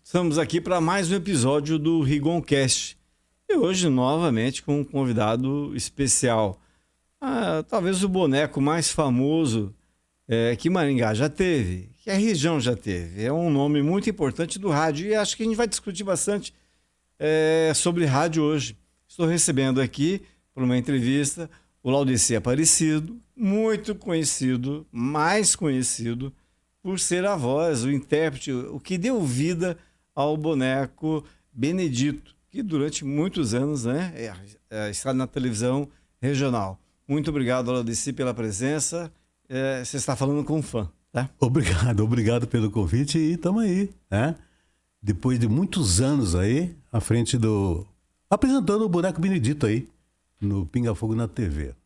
Estamos aqui para mais um episódio do Rigoncast. E hoje, novamente, com um convidado especial. Talvez o boneco mais famoso que Maringá já teve, que a região já teve. É um nome muito importante do rádio e acho que a gente vai discutir bastante sobre rádio hoje. Estou recebendo aqui, por uma entrevista, o Laudeci Aparecido, muito conhecido, mais conhecido, por ser a voz, o intérprete, o que deu vida ao boneco Benedito, que durante muitos anos está na televisão regional. Muito obrigado, Laudeci, pela presença. Você está falando com um fã, tá? Obrigado pelo convite e estamos aí, né? Depois de muitos anos aí, à frente apresentando o boneco Benedito aí, no Pinga Fogo na TV.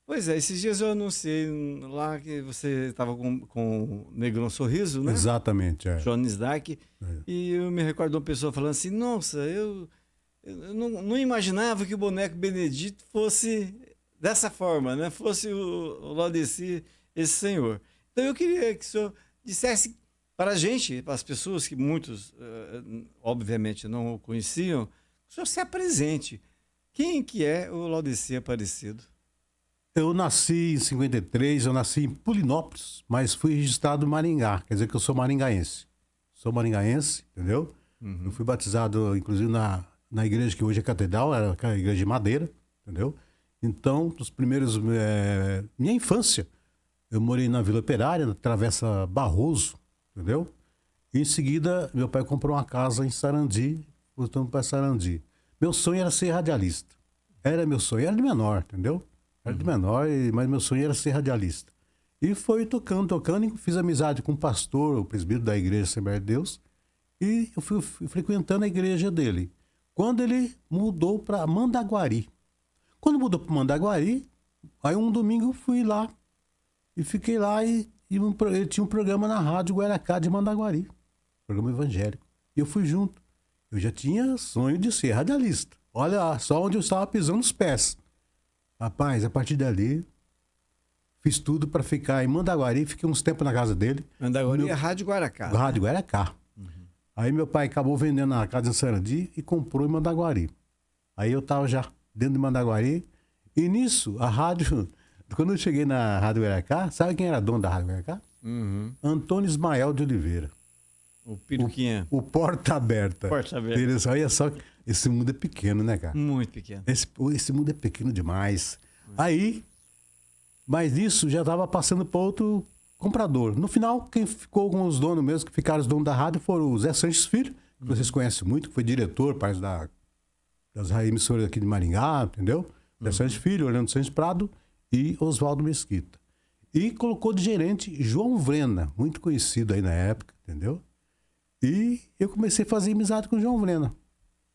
Pois é, esses dias eu anunciei lá que você estava com o Negrão Sorriso, né? Exatamente, Jones Dark. E eu me recordo de uma pessoa falando assim, nossa, eu não imaginava que o boneco Benedito fosse dessa forma, né? Fosse o Laudeci, esse senhor. Então eu queria que o senhor dissesse para a gente, para as pessoas que muitos, obviamente, não o conheciam, que o senhor se apresente. Quem que é o Laudeci Aparecido? Eu nasci em 53, eu nasci em Pulinópolis, mas fui registrado em Maringá, quer dizer que eu sou maringaense. Sou maringaense, entendeu? Uhum. Eu fui batizado, inclusive, na igreja que hoje é catedral, era a igreja de madeira, entendeu? Então, os primeiros... minha infância, eu morei na Vila Operária, na Travessa Barroso, entendeu? E em seguida, meu pai comprou uma casa em Sarandi, voltando para Sarandi. Meu sonho era ser radialista. Era meu sonho, era de menor, entendeu? Era de menor, mas meu sonho era ser radialista. E foi tocando, e fiz amizade com o pastor, o presbítero da igreja Assembleia de Deus, e eu fui frequentando a igreja dele. Quando ele mudou para Mandaguari. Quando mudou para Mandaguari, aí um domingo eu fui lá, e fiquei lá, e ele tinha um programa na Rádio Guaracá de Mandaguari, programa evangélico. E eu fui junto. Eu já tinha sonho de ser radialista. Olha só onde eu estava pisando os pés. Rapaz, a partir dali, fiz tudo para ficar em Mandaguari, fiquei uns tempos na casa dele. Mandaguari é Rádio Guaracá. Rádio Guaracá. Uhum. Aí meu pai acabou vendendo a casa em Sarandi e comprou em Mandaguari. Aí eu estava já dentro de Mandaguari. E nisso, a rádio... Quando eu cheguei na Rádio Guaracá, sabe quem era dono da Rádio Guaracá? Uhum. Antônio Ismael de Oliveira. O Piruquinha. O Porta Aberta. Porta Aberta. Olha só, esse mundo é pequeno, né, cara? Muito pequeno. Esse mundo é pequeno demais. Aí, mas isso já estava passando para outro comprador. No final, quem ficou com os donos mesmo, que ficaram os donos da rádio, foram o Zé Sanches Filho, que vocês conhecem muito, que foi diretor, parte das emissoras aqui de Maringá, entendeu? Zé Sanches Filho, Orlando Sanches Prado e Oswaldo Mesquita. E colocou de gerente João Vrena, muito conhecido aí na época, entendeu? E eu comecei a fazer amizade com o João Vrena.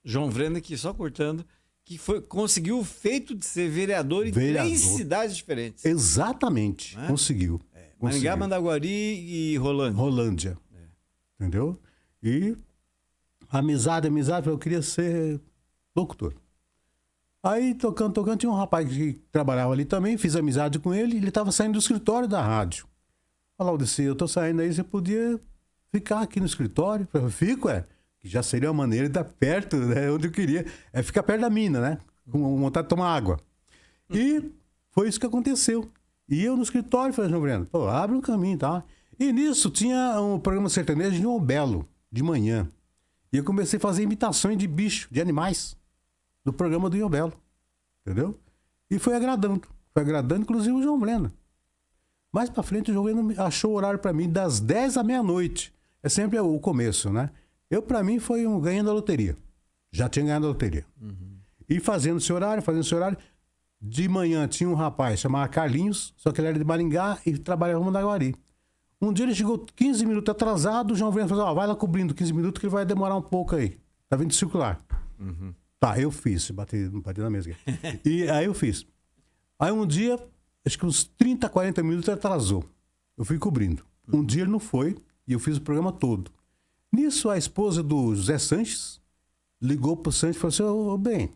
João Vrena, que só cortando, que conseguiu o feito de ser vereador em 3 cidades diferentes. Exatamente, conseguiu. Maringá, Mandaguari e Rolândia. Rolândia, entendeu? E amizade, eu queria ser locutor. Aí, tocando, tinha um rapaz que trabalhava ali também, fiz amizade com ele, ele estava saindo do escritório da rádio. Falei, Laudeci, eu tô saindo aí, você podia ficar aqui no escritório? Eu falei, fico, que já seria uma maneira de estar perto, né, onde eu queria, ficar perto da mina, né, com vontade de tomar água. E foi isso que aconteceu. E eu no escritório, falei, João Breno, pô, abre um caminho, tá? E nisso tinha um programa sertanejo de João Belo, de manhã. E eu comecei a fazer imitações de bicho, de animais, do programa do João Belo, entendeu? E foi agradando, inclusive o João Breno. Mais pra frente, o João Breno achou o horário pra mim das 10 à meia-noite. É sempre o começo, né? Pra mim, foi ganhando a loteria. Já tinha ganhado a loteria. Uhum. E fazendo esse horário. De manhã tinha um rapaz chamado Carlinhos, só que ele era de Maringá e trabalhava em Mandaguari. Um dia ele chegou 15 minutos atrasado, o João Breno falou, vai lá cobrindo 15 minutos que ele vai demorar um pouco aí. Tá vindo circular. Uhum. Tá, eu fiz. Bati na mesa aqui. E aí eu fiz. Aí um dia, acho que uns 30, 40 minutos ele atrasou. Eu fui cobrindo. Um dia ele não foi e eu fiz o programa todo. Nisso, a esposa do José Sanches ligou pro Sanches e falou assim, ô, bem,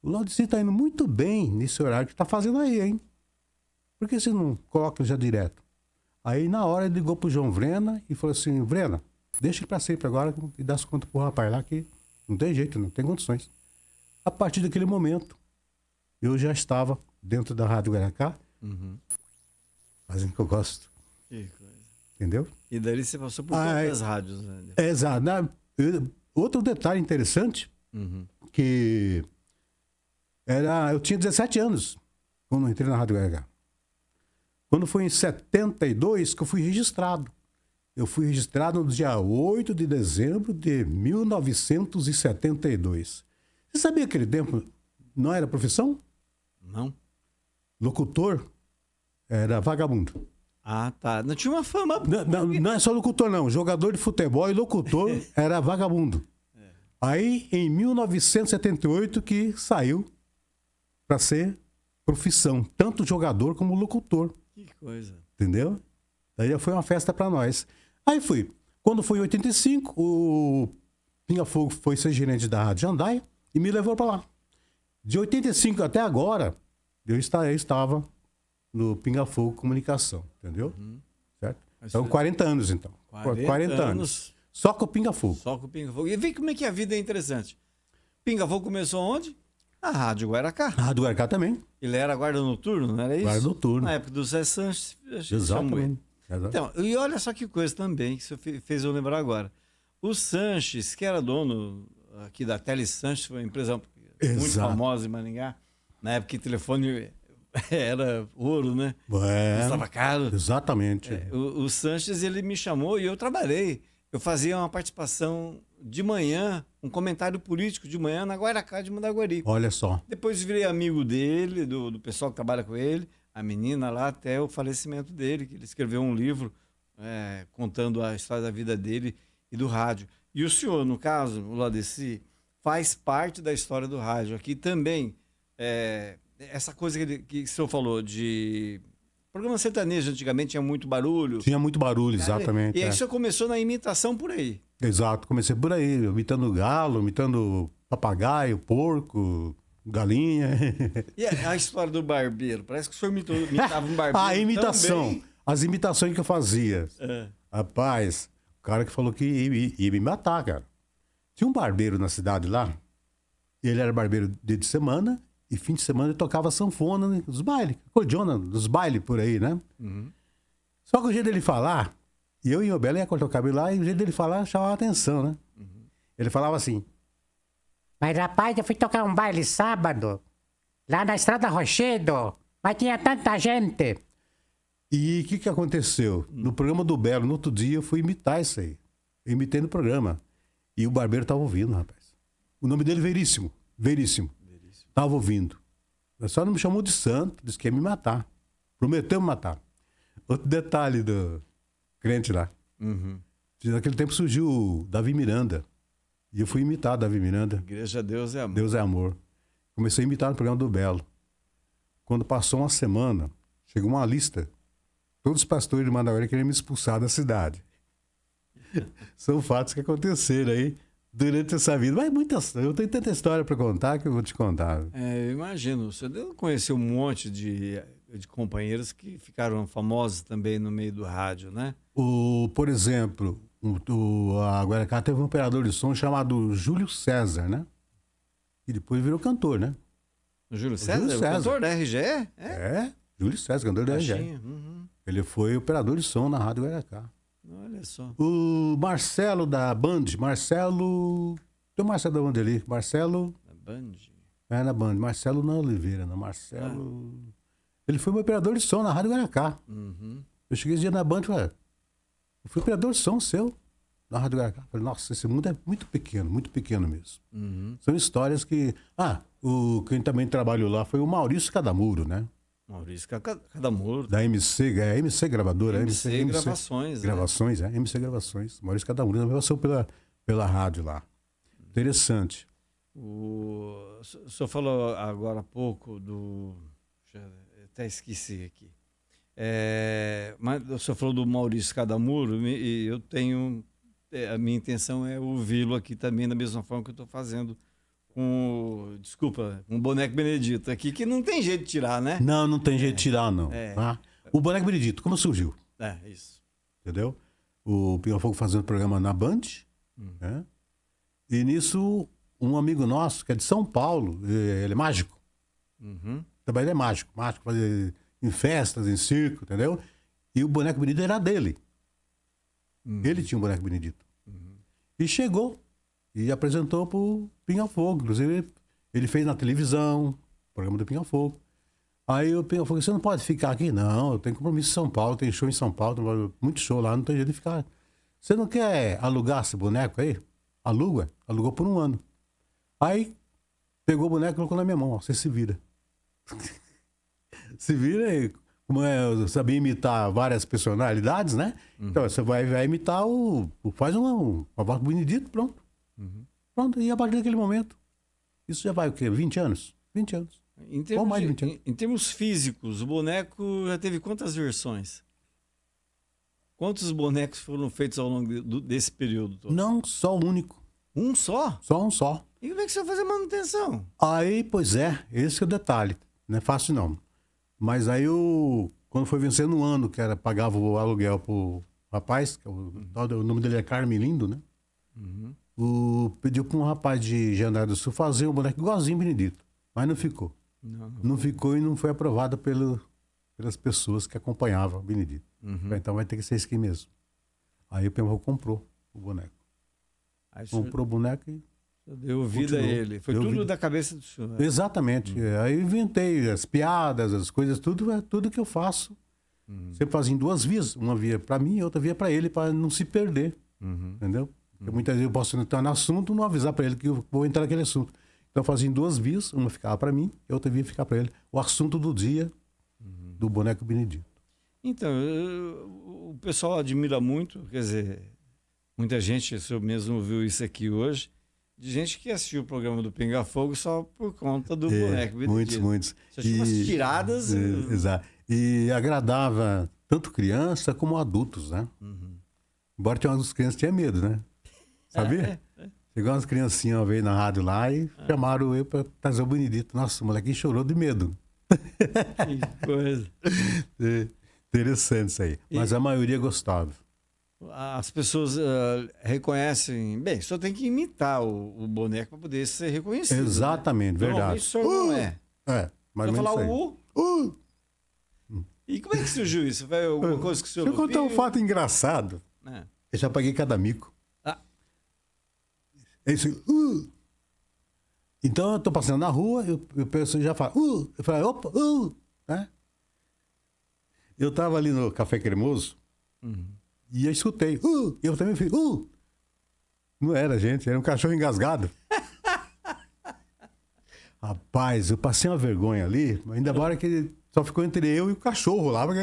o Laudeci tá indo muito bem nesse horário que tá fazendo aí, hein? Por que você não coloca já direto? Aí, na hora, ele ligou pro João Vrena e falou assim, Vrena, deixa ele para sempre agora e dá as contas pro rapaz lá que não tem jeito, não tem condições. A partir daquele momento, eu já estava dentro da Rádio Guaracá, fazendo o que eu gosto, Que coisa. entendeu? E daí você passou por todas as rádios, né? Exato. Outro detalhe interessante, que eu tinha 17 anos quando eu entrei na Rádio Guaracá. Quando foi em 72 que eu fui registrado. Eu fui registrado no dia 8 de dezembro de 1972. Você sabia que aquele tempo não era profissão? Não? Locutor era vagabundo. Ah, tá. Não tinha uma fama. Não é só locutor, não. Jogador de futebol e locutor era vagabundo. Aí, em 1978, que saiu para ser profissão, tanto jogador como locutor. Que coisa. Entendeu? Daí já foi uma festa para nós. Aí fui. Quando foi em 85, o Pinga Fogo foi ser gerente da Rádio Jandaia e me levou para lá. De 85 até agora, eu estava no Pinga Fogo Comunicação, entendeu? Certo? Então, 40 anos, então. 40 anos. Só com o Pinga Fogo. Só com o Pinga Fogo. E vê como é que a vida é interessante. Pinga Fogo começou onde? A Rádio Guaracá. A Rádio Guaracá também. Ele era guarda noturno, não era isso? Guarda noturno. Na época do Zé Sanches. Exatamente. Então, e olha só que coisa também, que você fez eu lembrar agora. O Sanches, que era dono aqui da Tele Sanches, foi uma empresa muito famosa em Maringá. Na época que o telefone era ouro, né? Estava caro. Exatamente. O Sanches, ele me chamou e eu trabalhei. Eu fazia uma participação de manhã, um comentário político de manhã na Guaracá de Mandaguari. Olha só. Depois virei amigo dele, do pessoal que trabalha com ele, a menina lá, até o falecimento dele, que ele escreveu um livro contando a história da vida dele e do rádio. E o senhor, no caso, o Ladeci, faz parte da história do rádio. Aqui também, essa coisa que o senhor falou de... Programa sertanejo, antigamente tinha muito barulho. Tinha muito barulho, exatamente. E aí o senhor começou na imitação por aí. Exato, comecei por aí, imitando galo, imitando papagaio, porco, galinha. E a história do barbeiro? Parece que o senhor imitava um barbeiro. A imitação. Também. As imitações que eu fazia. Rapaz, o cara que falou que ia me matar, cara. Tinha um barbeiro na cidade lá. Ele era barbeiro dia de semana. E fim de semana ele tocava sanfona nos bailes, acordeona, nos bailes por aí, né? Só que o jeito dele falar, e eu e o Belo ia cortar o cabelo lá, e o jeito dele falar chamava a atenção, né? Ele falava assim: mas rapaz, eu fui tocar um baile sábado, lá na Estrada Rochedo, mas tinha tanta gente. E o que aconteceu? No programa do Belo, no outro dia, eu fui imitar isso aí. Eu imitei no programa. E o barbeiro tava ouvindo, rapaz. O nome dele é Veríssimo. Veríssimo. Tava ouvindo. Mas só não me chamou de santo, disse que ia me matar. Prometeu me matar. Outro detalhe do crente lá. Naquele tempo surgiu o Davi Miranda. E eu fui imitar Davi Miranda. Igreja Deus é Amor. Deus é Amor. Comecei a imitar no programa do Belo. Quando passou uma semana, chegou uma lista. Todos os pastores de Mandaguari queriam me expulsar da cidade. São fatos que aconteceram aí durante essa vida. Mas eu tenho tanta história para contar que eu vou te contar. Eu imagino. Você conheceu um monte de companheiros que ficaram famosos também no meio do rádio, né? Por exemplo, a Guaracá teve um operador de som chamado Júlio César, né? E depois virou cantor, né? O Júlio César? O cantor da RGE? Júlio César, cantor da RGE. Ele foi operador de som na Rádio Guaracá. Olha só. O Marcelo da Band, tem o Marcelo da Band ali, Marcelo... Da Band? Na Band, Marcelo na Oliveira, não, Marcelo... Ele foi meu operador de som na Rádio Guaracá. Eu cheguei esse dia na Band e falei, eu fui operador de som seu na Rádio Guaracá. Falei, nossa, esse mundo é muito pequeno mesmo. São histórias que... quem também trabalhou lá foi o Maurício Cadamuro, né? Maurício Cadamuro. Da MC Gravadora. MC Gravações. Gravações, MC Gravações. Maurício Cadamuro também passou pela rádio lá. Interessante. O senhor falou agora há pouco do... Até esqueci aqui. Mas o senhor falou do Maurício Cadamuro e eu tenho... a minha intenção é ouvi-lo aqui também da mesma forma que eu estou fazendo com o Boneco Benedito aqui, que não tem jeito de tirar, né? Não tem jeito de tirar, não. O Boneco Benedito, como surgiu? Isso. Entendeu? o Pinga Fogo fazendo programa na Band, né? E nisso, um amigo nosso, que é de São Paulo, ele é mágico. Uhum. Também ele é mágico, fazia em festas, em circo, entendeu? E o boneco Benedito era dele. Ele tinha um boneco Benedito. E chegou e apresentou pro Pinga Fogo. Inclusive, ele fez na televisão, o programa do Pinga Fogo. Aí o Pinga Fogo disse, você não pode ficar aqui? Não, eu tenho compromisso em São Paulo, tem show em São Paulo, tem muito show lá, não tem jeito de ficar. Você não quer alugar esse boneco aí? Aluga? Alugou por 1 ano. Aí, pegou o boneco e colocou na minha mão, ó, você se vira. Se vira e, como eu sabia imitar várias personalidades, né? Então, você vai imitar faz uma voz do Benedito, pronto. Pronto, e a partir daquele momento, isso já vai o quê? 20 anos? 20 anos. Em Ou termos, mais de 20 anos. em termos físicos, o boneco já teve quantas versões? Quantos bonecos foram feitos ao longo desse período todo? Não só o único, Um só? só um só. E como é que você vai fazer manutenção? Aí, pois é, esse é o detalhe. Não é fácil não. Mas aí, quando foi vencendo um ano, que pagava o aluguel pro rapaz, que o nome dele é Carme Lindo, né? Pediu para um rapaz de Jandar do Sul fazer um boneco igualzinho Benedito. Mas não ficou. Não ficou e não foi aprovado pelas pessoas que acompanhavam o Benedito. Então vai ter que ser isso aqui mesmo. Aí o Pinga comprou o boneco. Aí Comprou o boneco e... deu vida a Continuou. ele. Foi Deu tudo vida. da cabeça do senhor. Né? Exatamente. Aí eu inventei as piadas, as coisas, tudo que eu faço. Sempre fazia em 2 vias. Uma via para mim e outra via para ele, para não se perder. Entendeu? Porque muitas vezes eu posso entrar no assunto e não avisar para ele que eu vou entrar naquele assunto. Então eu fazia em 2 vias, uma ficava para mim e outra via ficava para ele. O assunto do dia do boneco Benedito. Então, o pessoal admira muito, quer dizer, muita gente, o senhor mesmo viu isso aqui hoje, de gente que assistiu o programa do Pinga Fogo só por conta do boneco Benedito. Muitos. Você tinha umas tiradas. Exato. E agradava tanto criança como adultos, né? Embora tinha umas crianças que tinham medo, né? Sabia? Chegou umas criancinhas uma vez na rádio lá e chamaram eu para trazer o Benedito. Nossa, o molequinho chorou de medo. Que coisa. Interessante isso aí. Mas a maioria gostava. As pessoas reconhecem. Bem, só tem que imitar o boneco para poder ser reconhecido. Exatamente, né? verdade. Normalmente o senhor não é. Mas Vai não falar isso aí. o E como é que surgiu isso? Foi alguma coisa que o senhor Deixa eu contar um ouviu? fato engraçado. Eu já paguei cada mico. Ah. É isso. Então eu tô passando na rua e o pessoal já fala. Eu falo, opa, né? Eu tava ali no Café Cremoso e eu escutei. Eu também fiz. Não era gente, era um cachorro engasgado. Rapaz, eu passei uma vergonha ali, ainda agora que só ficou entre eu e o cachorro lá. Porque...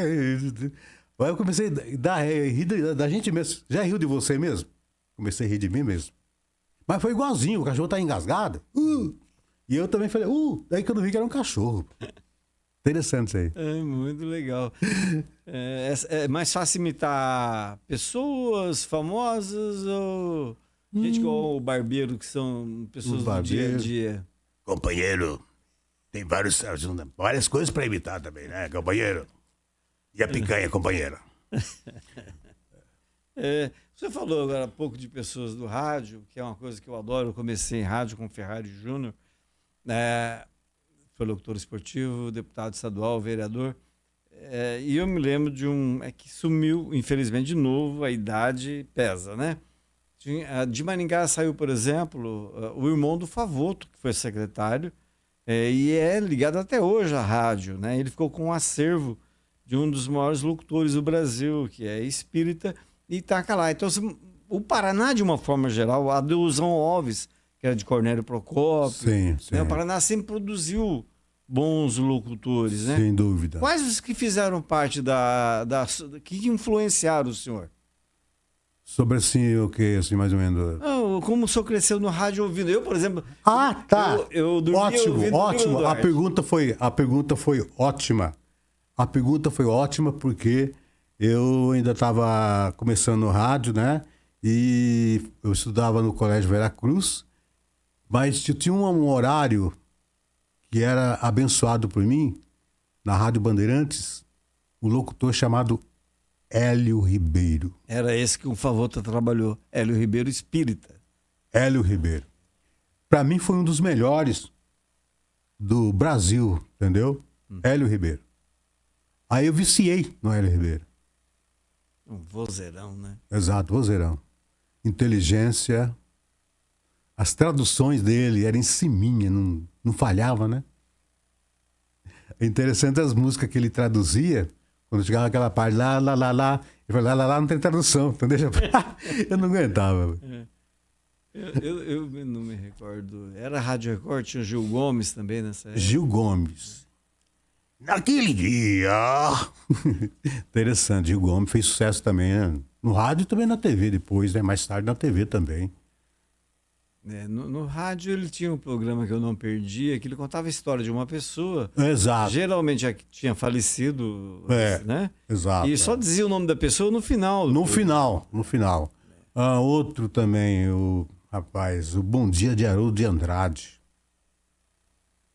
Aí eu comecei a rir da gente mesmo. Já riu de você mesmo? Comecei a rir de mim mesmo. Mas foi igualzinho, o cachorro tá engasgado. E eu também falei, daí que eu não vi que era um cachorro. Interessante isso aí. É muito legal. É mais fácil imitar pessoas famosas ou gente igual o barbeiro, que são pessoas do dia a dia? Companheiro, tem várias coisas para imitar também, né, companheiro? E a picanha, companheiro? Você falou agora há pouco de pessoas do rádio, que é uma coisa que eu adoro. Eu comecei em rádio com o Ferrari Júnior. Foi locutor esportivo, deputado estadual, vereador. E eu me lembro de que sumiu, infelizmente, de novo, a idade pesa, né? De Maringá saiu, por exemplo, o irmão do Favoto, que foi secretário, e é ligado até hoje à rádio, né? Ele ficou com um acervo de um dos maiores locutores do Brasil, que é espírita, e taca lá. Então, o Paraná, de uma forma geral, a Deusão Alves, que era de Cornélio Procópio, Sim. né? O Paraná sempre produziu bons locutores, né? Sem dúvida. Quais os que fizeram parte que influenciaram o senhor? Sobre assim, o que, assim, mais ou menos? Como o senhor cresceu no rádio ouvindo? Eu, por exemplo... Tá. Eu dormia ouvindo Ótimo. Duarte. A pergunta foi ótima. A pergunta foi ótima porque eu ainda estava começando no rádio, né? E eu estudava no Colégio Veracruz, mas tinha um horário que era abençoado por mim, na Rádio Bandeirantes, um locutor chamado Hélio Ribeiro. Era esse que o Favota trabalhou. Hélio Ribeiro Espírita. Hélio Ribeiro. Pra mim foi um dos melhores do Brasil, entendeu? Hélio Ribeiro. Aí eu viciei no Hélio Ribeiro. Um vozeirão, né? Exato, vozeirão. Inteligência. As traduções dele eram em ciminha, não falhava, né? É interessante as músicas que ele traduzia, quando chegava aquela parte lá, lá, lá, lá, ele falava, lá, lá, lá, não tem tradução, então deixa pra... Eu não aguentava. Eu não me recordo. Era Rádio Record, tinha o Gil Gomes também nessa época. Gil Gomes. Naquele dia. Interessante, Gil Gomes fez sucesso também, né? No rádio e também na TV depois, né? Mais tarde na TV também. No rádio ele tinha um programa que eu não perdia, que ele contava a história de uma pessoa. Exato. Geralmente a que tinha falecido, né? Exato. E só dizia o nome da pessoa no final. No final. Outro também, o Bom Dia de Haroldo de Andrade.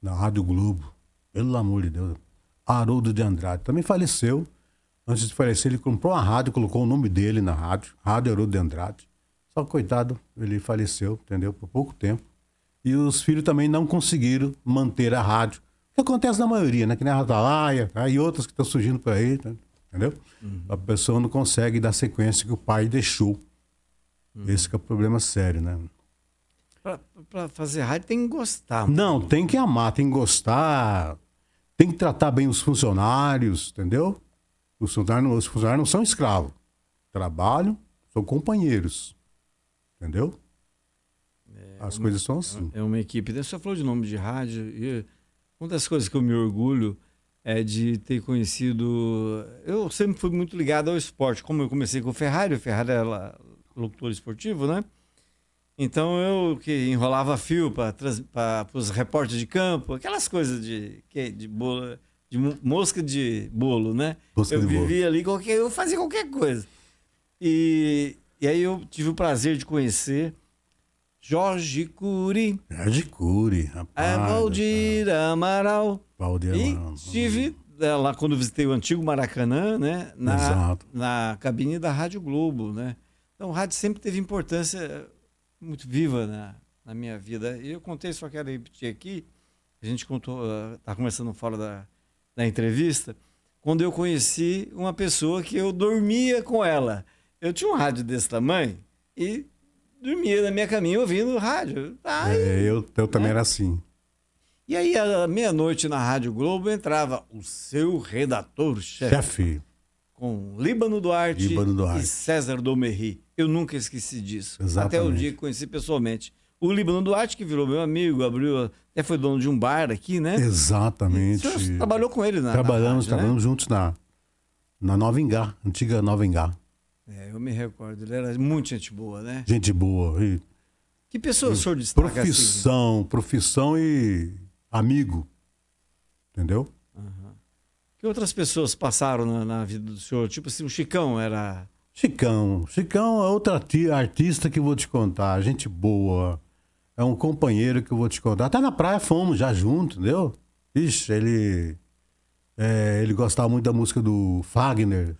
Na Rádio Globo. Pelo amor de Deus. Haroldo de Andrade. Também faleceu. Antes de falecer, ele comprou uma rádio, colocou o nome dele na rádio. Rádio Haroldo de Andrade. Só que, coitado, ele faleceu, entendeu? Por pouco tempo. E os filhos também não conseguiram manter a rádio. O que acontece na maioria, né? Que nem a Atalaia, aí outras que estão surgindo por aí, né? Entendeu? A pessoa não consegue dar sequência que o pai deixou. Esse que é o problema sério, né? Pra fazer rádio tem que gostar. Não, tem que amar, tem que gostar, tem que tratar bem os funcionários, entendeu? Os funcionários não são escravos. Trabalham, são companheiros. Entendeu? As coisas são assim. É uma equipe. Você falou de nome de rádio. E uma das coisas que eu me orgulho é de ter conhecido. Eu sempre fui muito ligado ao esporte. Como eu comecei com o Ferrari era locutor esportivo, né? Então eu que enrolava fio para os repórteres de campo, aquelas coisas de bolo, de mosca de bolo, né? Eu vivia ali, eu fazia qualquer coisa. E aí eu tive o prazer de conhecer Jorge Cury. Jorge Cury, rapaz. Valdir Amaral. Valdir Amaral. E estive lá quando visitei o antigo Maracanã, né? Na cabine da Rádio Globo, né? Então o rádio sempre teve importância muito viva na minha vida. E eu contei, só quero repetir aqui, a gente contou, tá conversando fora da entrevista, quando eu conheci uma pessoa que eu dormia com ela. Eu tinha um rádio desse tamanho e dormia na minha caminha ouvindo rádio. Eu também era assim. E aí, à meia-noite na Rádio Globo, entrava o seu redator-chefe. Com Líbano Duarte e César Domerri. Eu nunca esqueci disso. Exatamente. Até o dia que conheci pessoalmente. O Líbano Duarte, que virou meu amigo, até foi dono de um bar aqui, né? Exatamente. E o senhor trabalhou com ele Trabalhamos rádio, né? juntos na Nova Engá, antiga Nova Engá. Eu me recordo, ele era muito gente boa, né? Gente boa. Que pessoa o senhor destaca Profissão e amigo. Entendeu? Que outras pessoas passaram na vida do senhor? Tipo assim, o Chicão era... Chicão é outra artista que eu vou te contar. Gente boa. É um companheiro que eu vou te contar. Até na praia fomos já juntos, entendeu? Ixi, ele gostava muito da música do Fagner.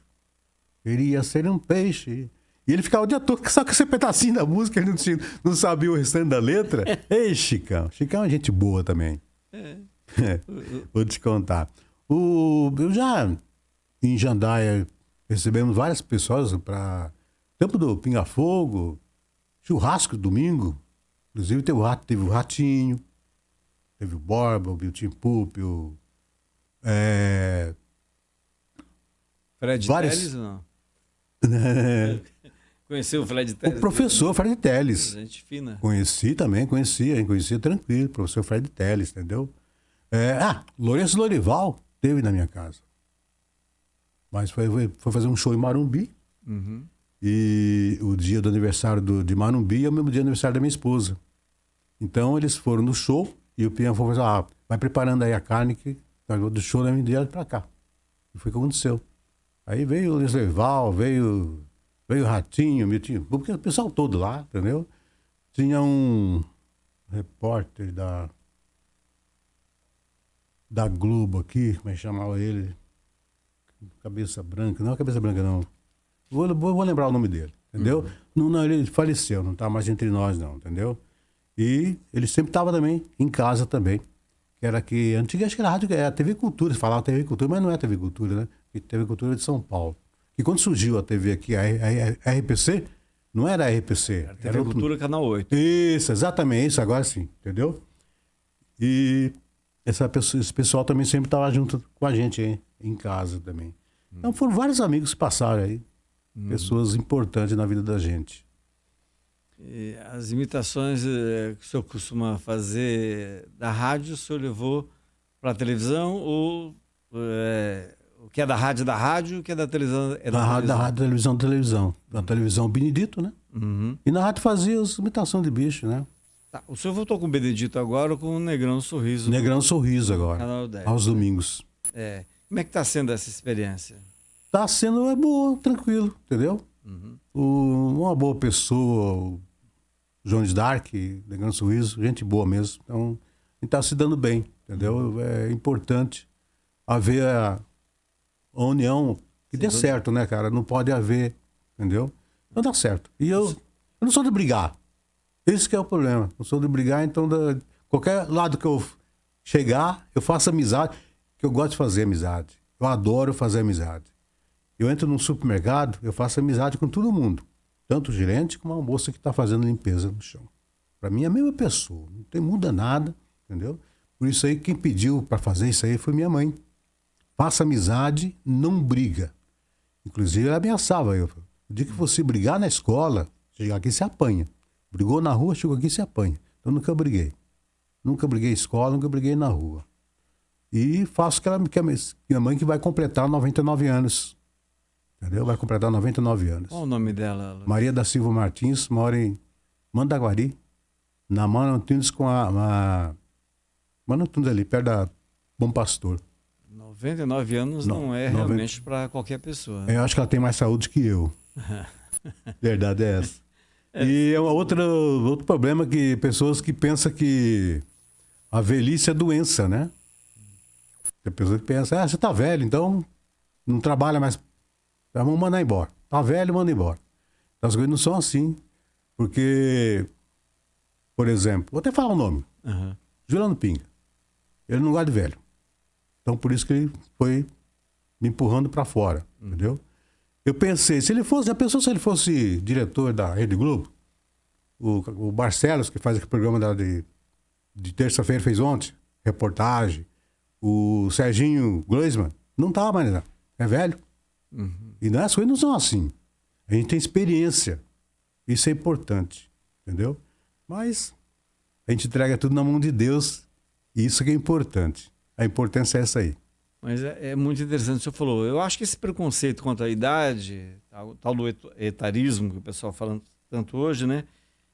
Queria ser um peixe. E ele ficava o dia todo só com esse pedacinho da música, ele não sabia o restante da letra. Ei, Chicão. Chicão é gente boa também. Vou te contar. Eu já, em Jandaia, recebemos várias pessoas para tempo do Pinga Fogo, churrasco domingo. Inclusive teve o Ratinho, teve o Borba, o Biltinho Pup, Fred Telles ou não? Conheceu o Fred Telles? O professor Fred Telles. Gente fina. Conhecia tranquilo, o professor Fred Telles, entendeu? Lourenço Lorival teve na minha casa. Mas foi fazer um show em Marumbi. Uhum. E o dia do aniversário de Marumbi é o mesmo dia do aniversário da minha esposa. Então eles foram no show e o Pian falou assim, vai preparando aí a carne que do show da minha dia pra cá. E foi o que aconteceu. Aí veio o Lourenço Lorival, veio o Ratinho, porque o pessoal todo lá, entendeu? Tinha um repórter da Globo aqui, como é que chamava ele? Cabeça branca não. Vou lembrar o nome dele, entendeu? Não, ele faleceu, não tá mais entre nós, não, entendeu? E ele sempre estava também em casa também. Que era que antiga, acho que era rádio, a TV Cultura, se falava TV Cultura, mas não é TV Cultura, né? E TV Cultura de São Paulo. E quando surgiu a TV aqui, a RPC, não era a RPC. Era TV Cultura, Canal 8. Isso, exatamente, isso, agora sim, entendeu? E esse pessoal também sempre estava junto com a gente aí, em casa também. Então foram vários amigos que passaram aí, pessoas importantes na vida da gente. E as imitações que o senhor costuma fazer da rádio, o senhor levou para a televisão ou o que é da rádio, o que é da televisão é da televisão? Da rádio, televisão. Na televisão, o Benedito, né? Uhum. E na rádio fazia as imitações de bicho, né? Tá, o senhor voltou com o Benedito agora ou com o Negrão Sorriso? Negrão Sorriso agora, Canal 10, aos domingos. É. Como é que está sendo essa experiência? Tá sendo boa, tranquilo, entendeu? Uma boa pessoa, o Jones Dark, Negrão Sorriso, gente boa mesmo. Então, a gente tá se dando bem, entendeu? É importante haver a união, que dê certo, né, cara? Não pode haver, entendeu? Não dá certo. E eu não sou de brigar. Esse que é o problema. Não sou de brigar, então qualquer lado que eu chegar, eu faço amizade, que eu gosto de fazer amizade. Eu adoro fazer amizade. Eu entro num supermercado, eu faço amizade com todo mundo. Tanto o gerente como a moça que está fazendo limpeza no chão. Para mim é a mesma pessoa. Não muda nada, entendeu? Por isso aí, quem pediu para fazer isso aí foi minha mãe. Faça amizade, não briga. Inclusive, ela ameaçava eu. O dia que você brigar na escola, chegar aqui, você apanha. Brigou na rua, chegou aqui, você apanha. Então, nunca briguei. Nunca briguei em escola, nunca briguei na rua. E faço que minha mãe que vai completar 99 anos. Entendeu? Vai completar 99 anos. Qual o nome dela? Maria da Silva Martins, mora em Mandaguari, na Mano Antunes com Mano Antunes ali, perto da Bom Pastor. 99 anos não é realmente para qualquer pessoa. Eu acho que ela tem mais saúde que eu. Verdade é essa. E é outro problema que pessoas que pensam que a velhice é doença, né? Tem pessoas que pensam, você tá velho, então não trabalha mais. Vamos mandar embora. Tá velho, manda embora. Então, as coisas não são assim. Porque, por exemplo, vou até falar o nome. Juliano Pinga. Ele não gosta de velho. Então, por isso que ele foi me empurrando para fora, entendeu? Eu pensei, se ele fosse diretor da Rede Globo, o Barcelos, que faz aquele programa de terça-feira, fez ontem, reportagem, o Serginho Groisman, não tava mais lá, é velho. E as coisas não são assim. A gente tem experiência. Isso é importante, entendeu? Mas a gente entrega tudo na mão de Deus e isso que é importante. A importância é essa aí. Mas é muito interessante o que o senhor falou. Eu acho que esse preconceito contra a idade, tal do etarismo que o pessoal fala tanto hoje, né?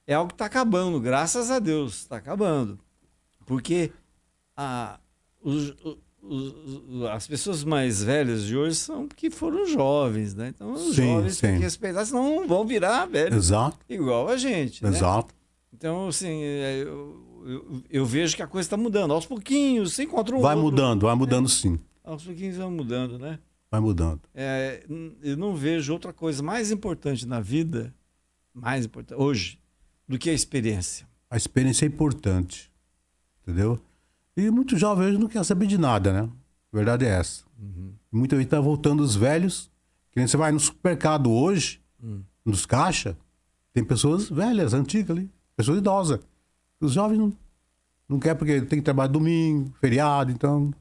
É algo que está acabando, graças a Deus, está acabando. Porque as pessoas mais velhas de hoje são que foram jovens, né? Então os jovens têm que respeitar, senão não vão virar velhos. Exato. Igual a gente, né? Exato. Então, assim, eu vejo que a coisa está mudando. Aos pouquinhos, você encontra vai mudando sim. Aos pouquinhos vai mudando, né? Vai mudando. Eu não vejo outra coisa mais importante na vida, mais importante hoje, do que a experiência. A experiência é importante, entendeu? E muito jovem hoje não quer saber de nada, né? A verdade é essa. Muita gente tá voltando os velhos. Que nem você vai no supermercado hoje, nos caixas, tem pessoas velhas, antigas ali, pessoas idosas. Os jovens não querem porque tem que trabalhar domingo, feriado, então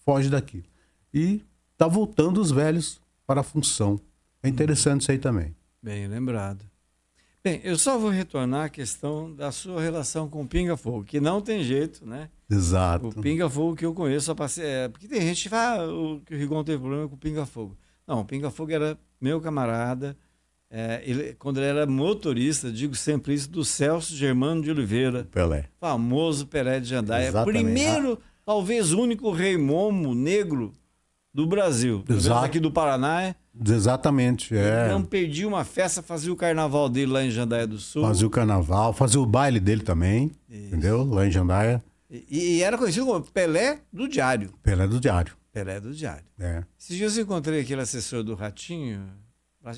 foge daquilo. E tá voltando os velhos para a função. É interessante isso aí também. Bem lembrado. Bem, eu só vou retornar à questão da sua relação com o Pinga Fogo, que não tem jeito, né? Exato. O Pinga Fogo que eu conheço, porque tem gente que fala que o Rigon teve problema com o Pinga Fogo. Não, o Pinga Fogo era meu camarada. Quando ele era motorista, digo sempre isso, do Celso Germano de Oliveira. Pelé. Famoso Pelé de Jandaia. Exatamente. Primeiro, talvez único rei momo negro do Brasil. Exato. Aqui do Paraná. Exatamente, Ele não perdia uma festa, fazia o carnaval dele lá em Jandaia do Sul. Fazia o carnaval, fazia o baile dele também, entendeu? Lá em Jandaia. E era conhecido como Pelé do Diário. Pelé do Diário. Pelé do Diário. É. Esses dias eu encontrei aquele assessor do Ratinho,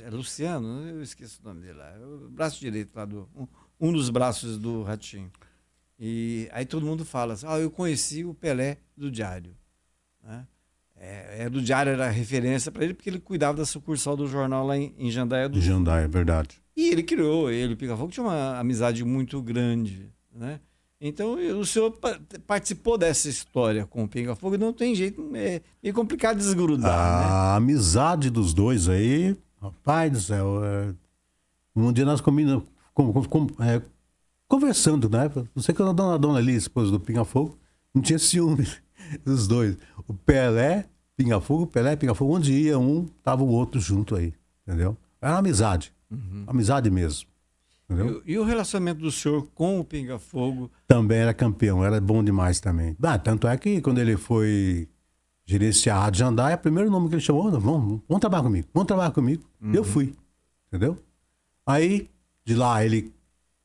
É Luciano, eu esqueço o nome dele lá. É o braço direito lá um dos braços do Ratinho. E aí todo mundo fala assim, eu conheci o Pelé do Diário. Né? Do Diário era referência para ele, porque ele cuidava da sucursal do jornal lá em Jandaia do Sul. Jandaia, é verdade. E ele criou, o Pica-Fogo tinha uma amizade muito grande, né? Então o senhor participou dessa história com o Pica-Fogo e não tem jeito, é complicado desgrudar, né? A amizade dos dois aí, rapaz do céu, um dia nós conversando, né? Não sei que a dona Lia, esposa do Pinga-Fogo, não tinha ciúme dos dois. O Pelé, Pinga-Fogo, onde ia um, tava o outro junto aí, entendeu? Era uma amizade, amizade mesmo. Entendeu? E o relacionamento do senhor com o Pinga-Fogo? Também era campeão, era bom demais também. Tanto é que quando ele foi gerenciar a Rádio Jandaia, o primeiro nome que ele chamou, vamos trabalhar comigo. Eu fui, entendeu? Aí, de lá ele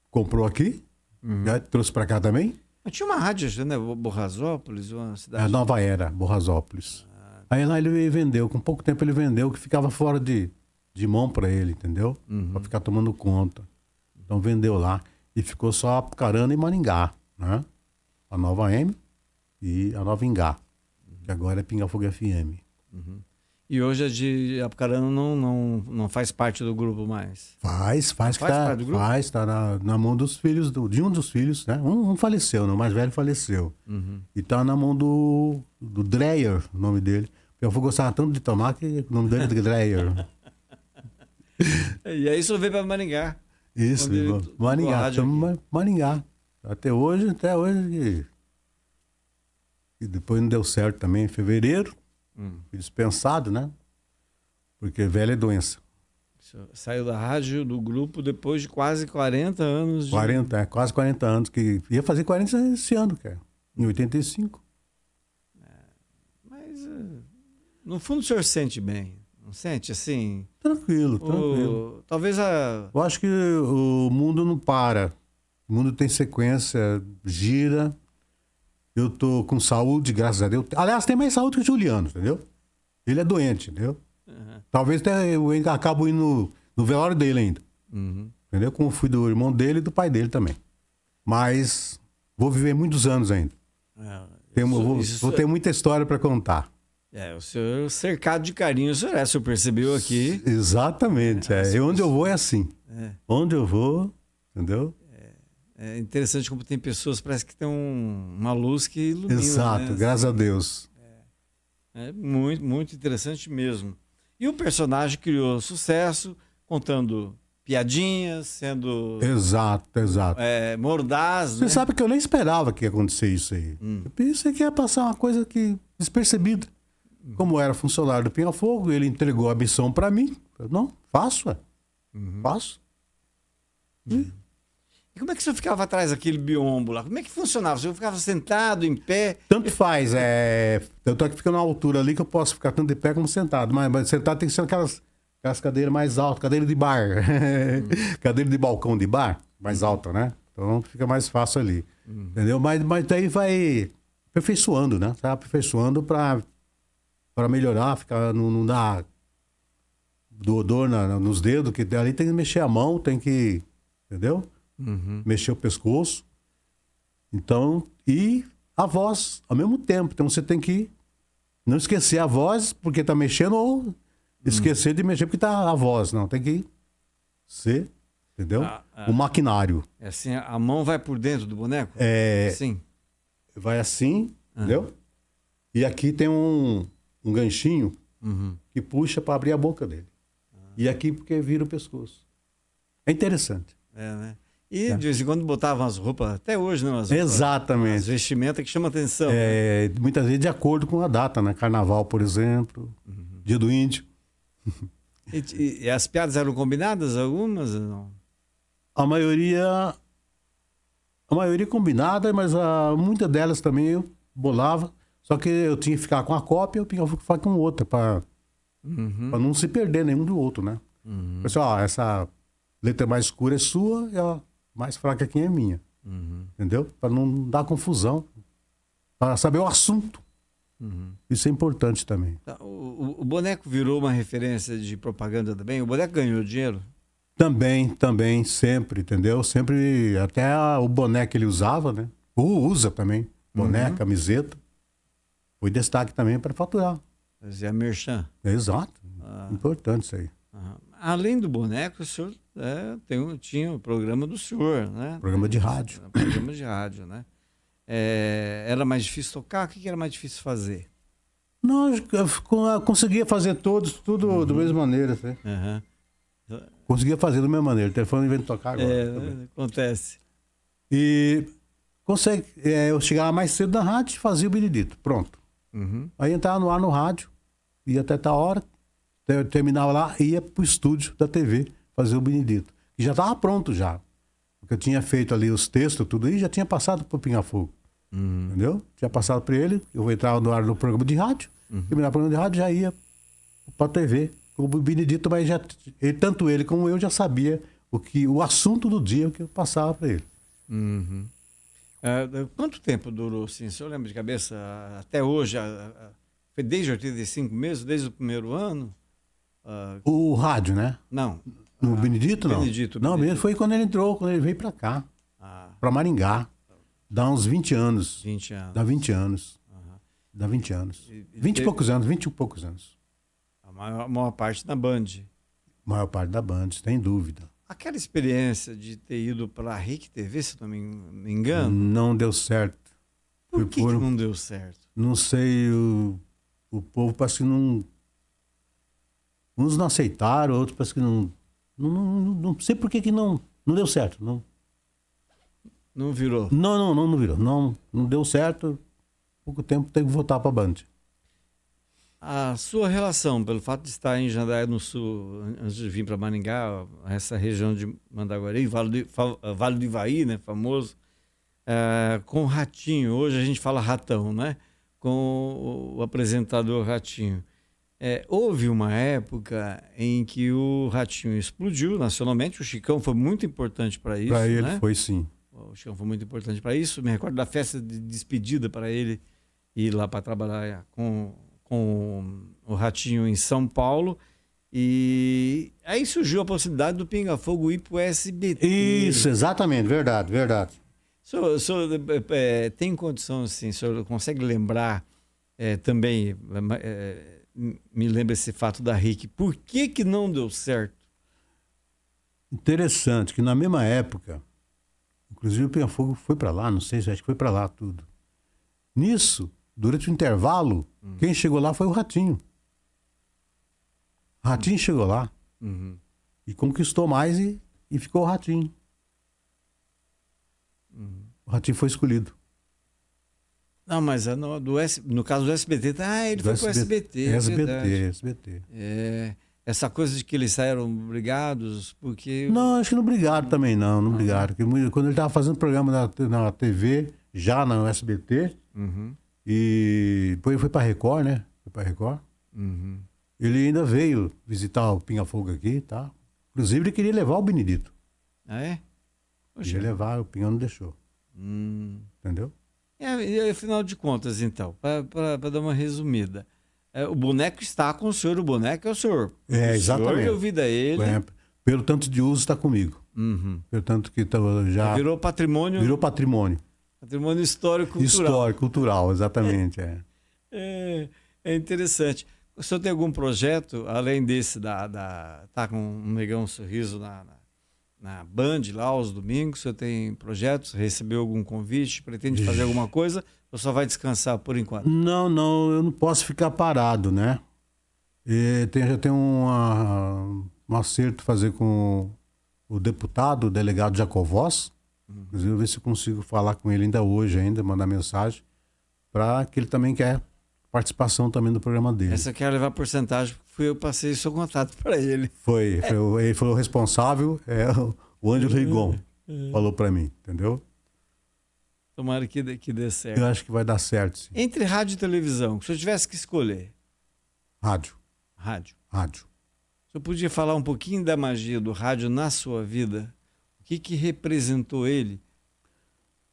comprou aqui, né, trouxe pra cá também. Mas tinha uma rádio, né? Borrasópolis, uma cidade... Nova Era, Borrasópolis. Aí lá ele vendeu, com pouco tempo ele vendeu, que ficava fora de mão pra ele, entendeu? Pra ficar tomando conta. Então vendeu lá e ficou só Apucarana e Maringá, né? A Nova M e a Nova Ingá, que agora é Pinga-Fogo FM. E hoje a de Apucarana não faz parte do grupo mais? Faz parte do grupo? Faz, tá na mão dos filhos, de um dos filhos, né? Um faleceu, né? O mais velho faleceu. E tá na mão do Dreyer, o nome dele. Eu vou gostar tanto de tomar que o nome dele é Dreyer. E aí isso veio para Maringá. Isso, Maringá. Maringá. Até hoje. E depois não deu certo também em fevereiro. Fui dispensado, né? Porque velha é doença. Saiu da rádio, do grupo, depois de quase 40 anos. Quase 40 anos. Que ia fazer 40 esse ano, cara. Em 85. Mas, no fundo, o senhor sente bem. Não sente, assim? Tranquilo. Talvez Eu acho que o mundo não para. O mundo tem sequência, gira. Eu tô com saúde, graças a Deus. Aliás, tem mais saúde que o Juliano, entendeu? Ele é doente, entendeu? Talvez até eu acabe indo no velório dele ainda. Entendeu? Como fui do irmão dele e do pai dele também. Mas vou viver muitos anos ainda. Vou ter muita história para contar. O senhor cercado de carinho, o senhor percebeu aqui. Exatamente. E onde eu vou é assim. Onde eu vou, entendeu? É interessante como tem pessoas, parece que tem uma luz que ilumina. Exato, né? graças a Deus. É muito, muito interessante mesmo. E o personagem criou sucesso, contando piadinhas, sendo... Exato. mordaz, Você sabe que eu nem esperava que ia acontecer isso aí. Eu pensei que ia passar uma coisa despercebida. Como era funcionário do Pinga-Fogo, ele entregou a missão para mim. Eu, não, faço. Faço. E como é que o senhor ficava atrás daquele biombo lá? Como é que funcionava? O senhor ficava sentado, em pé? Tanto faz. Eu tô aqui ficando numa altura ali que eu posso ficar tanto de pé como sentado. Mas sentado tem que ser aquelas cadeiras mais altas, cadeira de bar. Cadeira de balcão de bar, mais alta, né? Então fica mais fácil ali. Entendeu? Mas daí vai aperfeiçoando, né? Vai aperfeiçoando para melhorar, não dar dor nos dedos, que ali tem que mexer a mão, tem que, entendeu? Mexer o pescoço. Então, e a voz ao mesmo tempo. Então você tem que não esquecer a voz porque tá mexendo ou esquecer de mexer porque tá a voz. Não, tem que ser, entendeu? O maquinário. É assim, a mão vai por dentro do boneco? Sim. Vai assim, entendeu? E aqui tem um ganchinho que puxa para abrir a boca dele. E aqui porque vira o pescoço. É interessante. Né? E de vez em quando botavam as roupas, até hoje, não? Exatamente. As vestimentas que chamam atenção. Muitas vezes de acordo com a data, né? Carnaval, por exemplo, Dia do Índio. E as piadas eram combinadas, algumas? Não? A maioria combinada, mas muitas delas também eu bolava. Só que eu tinha que ficar com a cópia, eu tinha que ficar com outra, para não se perder nenhum do outro, né? Pessoal, essa letra mais escura é sua e a mais fraca aqui é minha. Entendeu? Para não dar confusão. Para saber o assunto. Isso é importante também. Tá, o boneco virou uma referência de propaganda também? O boneco ganhou dinheiro? Também, sempre, entendeu? Sempre, até o boné que ele usava, né? Usa também, boné, camiseta. Foi destaque também para faturar. Fazia merchan. Exato, importante isso aí. Aham. Além do boneco, o senhor tinha o programa do senhor, né? Programa de rádio. Programa de rádio, né? Era mais difícil tocar? O que era mais difícil fazer? Não, eu conseguia fazer tudo da mesma maneira. Assim. Aham. Conseguia fazer da mesma maneira. O telefone vem tocar agora. Né? Acontece. E eu chegava mais cedo na rádio e fazia o Benedito. Pronto. Uhum. Aí entrava no ar no rádio, ia até tal hora, terminava lá, ia pro estúdio da TV fazer o Benedito. E já estava pronto já. Porque eu tinha feito ali os textos, tudo aí, já tinha passado pro Pinga Fogo. Entendeu? Tinha passado para ele, eu entrava no ar no programa de rádio, terminava o programa de rádio, já ia pra TV. O Benedito, mas tanto ele como eu já sabia o assunto do dia que eu passava para ele. Uhum. Quanto tempo durou, assim? O senhor lembra de cabeça? Até hoje? Foi desde 85 mesmo? Desde o primeiro ano? O rádio, né? Não. No Benedito, não? Benedito. Não, mesmo foi quando ele entrou, quando ele veio para cá. Para Maringá. Dá uns 20 anos. 20 anos. Dá 20 anos. Dá 20 anos. 20 e poucos anos, 20 e poucos anos. A maior parte na Band. Maior parte da Band, sem dúvida. Aquela experiência de ter ido para a RIC TV, se não me engano. Não deu certo. Por que não deu certo? Não sei, o povo parece que não... Uns não aceitaram, outros parece que não... Não sei por que não deu certo. Não virou? Não virou. Não deu certo. Pouco tempo teve que voltar para a Band. A sua relação, pelo fato de estar em Jandaia do Sul, antes de vir para Maringá, essa região de Mandaguari, Vale do Ivaí, né, famoso, com o Ratinho, hoje a gente fala Ratão, né? Com o apresentador Ratinho. Houve uma época em que o Ratinho explodiu nacionalmente, o Chicão foi muito importante para isso. Para ele, né? foi sim. O Chicão foi muito importante para isso. Me recordo da festa de despedida para ele ir lá para trabalhar com o Ratinho em São Paulo. E aí surgiu a possibilidade do Pinga Fogo ir para o SBT. Isso, exatamente, verdade. O senhor tem condição, assim, o senhor consegue lembrar também, me lembra esse fato da RIC, por que não deu certo? Interessante que na mesma época, inclusive o Pinga Fogo foi para lá, não sei, acho que foi para lá tudo. Nisso, durante o intervalo, quem chegou lá foi o Ratinho. O Ratinho chegou lá e conquistou mais e ficou o Ratinho. O Ratinho foi escolhido. Não, mas no caso do SBT, ele foi pro SBT. SBT. Essa coisa de que eles saíram brigados, porque... Não, acho que não brigaram também, não brigaram. Porque quando ele estava fazendo programa na TV, já no SBT, e depois foi para Record, né? Foi para Record. Ele ainda veio visitar o Pinga Fogo aqui, tá? Inclusive ele queria levar o Benedito. Ah, é? Queria levar, o Pinga não deixou. Entendeu? E afinal de contas, então, para dar uma resumida, o boneco está com o senhor, o boneco é o senhor. Exatamente. O senhor deu vida a ele. Pelo tanto de uso está comigo. Pelo tanto que já... Virou patrimônio. Virou patrimônio. Patrimônio histórico-cultural. Histórico-cultural, exatamente. É interessante. O senhor tem algum projeto, além desse, tá com um Negão Sorriso na Band, lá aos domingos? O senhor tem projetos? Recebeu algum convite? Pretende fazer alguma coisa? Ou só vai descansar por enquanto? Não, eu não posso ficar parado, né? Já tem um acerto fazer com o deputado, o delegado Jacovós. Inclusive, eu vou ver se eu consigo falar com ele ainda hoje, mandar mensagem, para que ele também quer participação também do programa dele. Essa quer levar porcentagem, eu passei seu contato para ele. Ele foi o responsável, o Ângelo Rigon falou para mim, entendeu? Tomara que dê certo. Eu acho que vai dar certo, sim. Entre rádio e televisão, se eu tivesse que escolher? Rádio. O senhor podia falar um pouquinho da magia do rádio na sua vida? O que representou ele?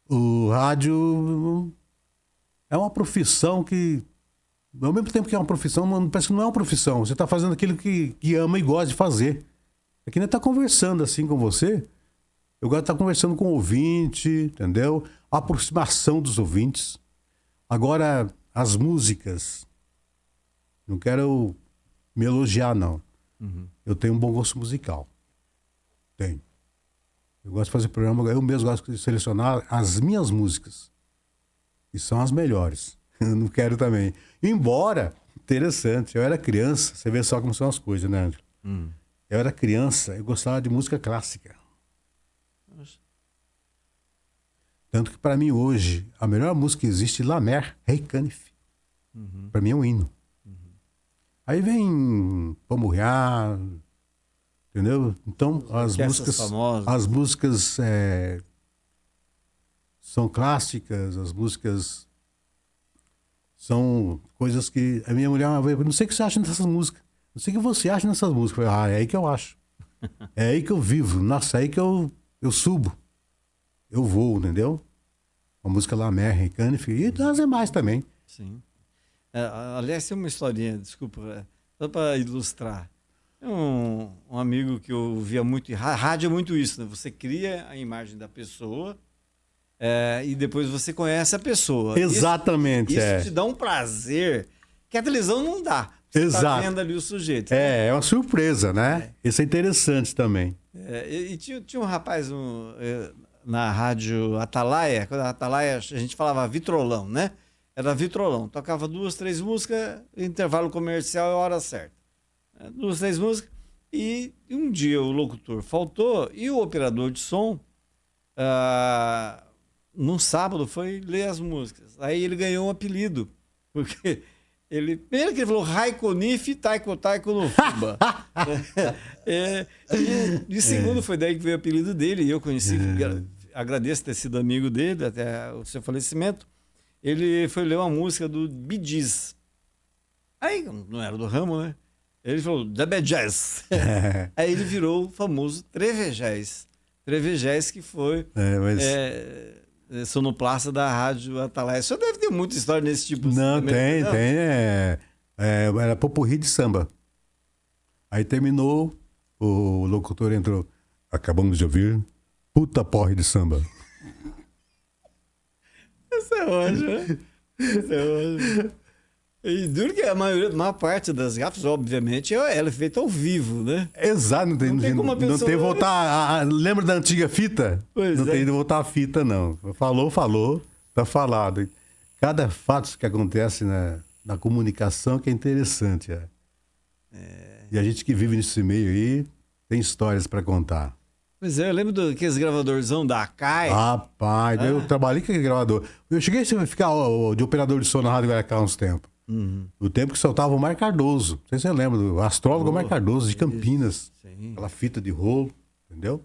O rádio é uma profissão que Ao mesmo tempo que é uma profissão, parece que não é uma profissão. Você tá fazendo aquilo que ama e gosta de fazer. É que nem tá conversando assim com você. Eu gosto de estar conversando com o ouvinte, entendeu? A aproximação dos ouvintes. Agora, as músicas. Não quero me elogiar, não. Eu tenho um bom gosto musical. Tenho. Eu gosto de fazer programa, eu mesmo gosto de selecionar as minhas músicas. E são as melhores. Eu não quero também. Embora, interessante, eu era criança, você vê só como são as coisas, né, Ângelo? Eu era criança, eu gostava de música clássica. Tanto que para mim hoje, a melhor música que existe, La Mer, Rei Canif. Para mim é um hino. Aí vem Pamurriar, entendeu? Então as músicas são clássicas, as músicas são coisas que a minha mulher uma vez, não sei o que você acha dessas músicas, não sei o que você acha dessas músicas. Eu falei, é aí que eu acho, é aí que eu vivo, nossa, é aí que eu subo, eu vou, entendeu? A música La Mer, Rei Canif e das demais também. Sim. Aliás, tem uma historinha, desculpa, só para ilustrar. Um amigo que eu via muito, rádio é muito isso, né? Você cria a imagem da pessoa e depois você conhece a pessoa. Exatamente. Isso te dá um prazer que a televisão não dá. Você está vendo ali o sujeito. É uma surpresa, né? Isso é interessante também. E tinha um rapaz na rádio Atalaia, quando a Atalaia a gente falava vitrolão, né? Era vitrolão, tocava 2, 3 músicas, intervalo comercial é a hora certa. 2, 3 músicas, e um dia o locutor faltou e o operador de som, num sábado, foi ler as músicas. Aí ele ganhou um apelido, porque primeiro que ele falou Raikonif, Taiko Taiko no Fuba. E segundo foi daí que veio o apelido dele, e eu conheci, agradeço ter sido amigo dele até o seu falecimento. Ele foi ler uma música do Bee Gees. Aí, não era do ramo, né? Ele falou, The Bee Gees. Aí ele virou o famoso Trevejés. Trevejés que foi sonoplasta da rádio Atalaia. Só deve ter muita história nesse tipo de Não, tem. Era popurrí de samba. Aí terminou, o locutor entrou. Acabamos de ouvir Puta Porre de Samba. Isso é ótimo, né? Isso é ótimo. E duro que a maior parte das gafas, obviamente, ela é feita ao vivo, né? Exato, não tem como a pessoa... Não tem voltar... lembra da antiga fita? Pois não tem de voltar a fita, não. Falou, tá falado. Cada fato que acontece na comunicação que é interessante. E a gente que vive nesse meio aí tem histórias para contar. Pois é, eu lembro daqueles gravadorzão da Akai. Rapaz, eu trabalhei com aquele gravador. Eu cheguei a ficar de operador de som na Rádio Guaracá há uns tempos. O tempo que soltava o Mar Cardoso. Não sei se você lembra, do astrólogo Mar Cardoso, de Campinas. Sim. Aquela fita de rolo, entendeu?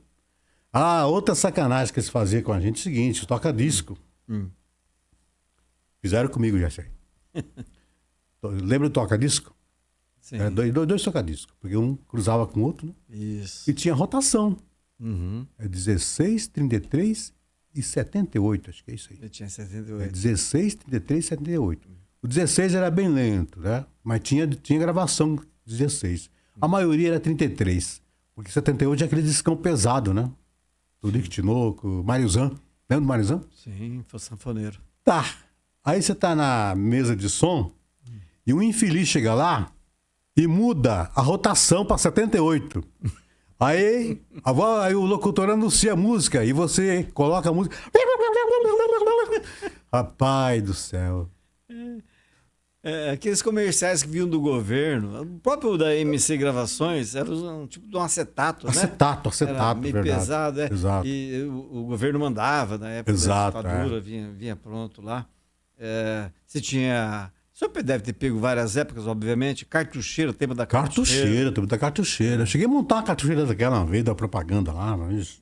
Outra sacanagem que eles faziam com a gente é o seguinte, toca-disco. Fizeram comigo, já sei. Lembra do toca-disco? Sim. Era dois toca-disco, porque um cruzava com o outro, né? Isso. E tinha rotação. 16, 33 e 78, acho que é isso aí. Eu tinha 78. 16, 33 e 78. O 16 era bem lento, né? Mas tinha gravação 16. A maioria era 33, porque 78 é aquele discão pesado, né? Do Nick Tinoco, Mariozan. Lembra do Mariozan? Sim, foi sanfoneiro. Tá. Aí você tá na mesa de som e um infeliz chega lá e muda a rotação para 78. Aí o locutor anuncia a música e você coloca a música. Rapaz do céu. Aqueles comerciais que vinham do governo, o próprio da MC Gravações, era um tipo de um acetato, né? Acetato, Era meio verdade. pesado, Exato. E o governo mandava, na época Exato, da ditadura, vinha pronto lá. Você tinha... O senhor deve ter pego várias épocas, obviamente. Cartucheira, tempo da cartucheira. Tempo da cartucheira. Eu cheguei a montar uma cartucheira daquela uma vez, da propaganda lá, mas...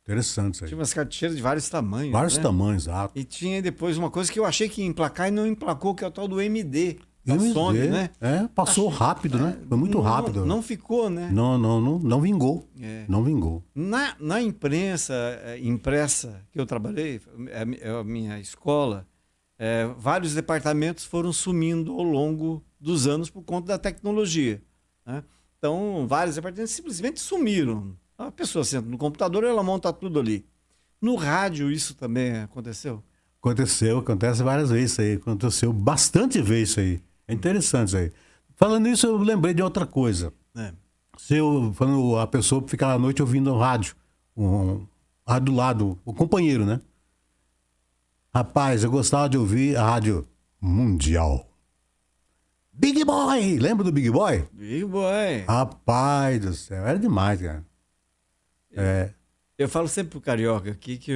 Interessante isso aí. Tinha umas cartucheiras de vários tamanhos. Vários né? tamanhos, exato. E tinha depois uma coisa que eu achei que ia emplacar e não emplacou, que é o tal do MD. Da Sony, né? Passou rápido, né? Foi muito rápido. Não ficou, né? Não vingou. Não vingou. Na imprensa impressa que eu trabalhei, é a minha escola, vários departamentos foram sumindo ao longo dos anos por conta da tecnologia, né? Então, vários departamentos simplesmente sumiram. A pessoa senta no computador e ela monta tudo ali. No rádio isso também aconteceu? Acontece várias vezes isso aí. Aconteceu bastante vezes isso aí. É interessante isso aí. Falando nisso, eu lembrei de outra coisa. Falando, a pessoa ficar à noite ouvindo o rádio, rádio do lado, o companheiro, né? Rapaz, eu gostava de ouvir a rádio mundial. Big Boy! Lembra do Big Boy? Big Boy. Rapaz do céu, era demais, cara. Eu falo sempre pro Carioca aqui que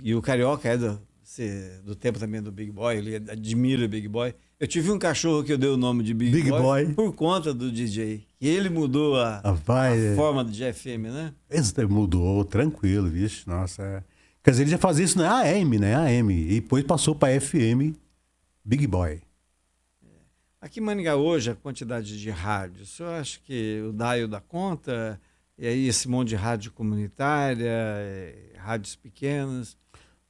e o Carioca é do tempo também do Big Boy, ele admira o Big Boy. Eu tive um cachorro que eu dei o nome de Big Boy por conta do DJ. E ele mudou a forma de FM, né? Esse mudou, tranquilo, vixe, nossa. Quer dizer, ele já fazia isso na AM, né? AM. E depois passou para FM Big Boy. Aqui em Maringá hoje, a quantidade de rádios, o senhor acha que o dial dá conta? E aí esse monte de rádio comunitária, rádios pequenas, o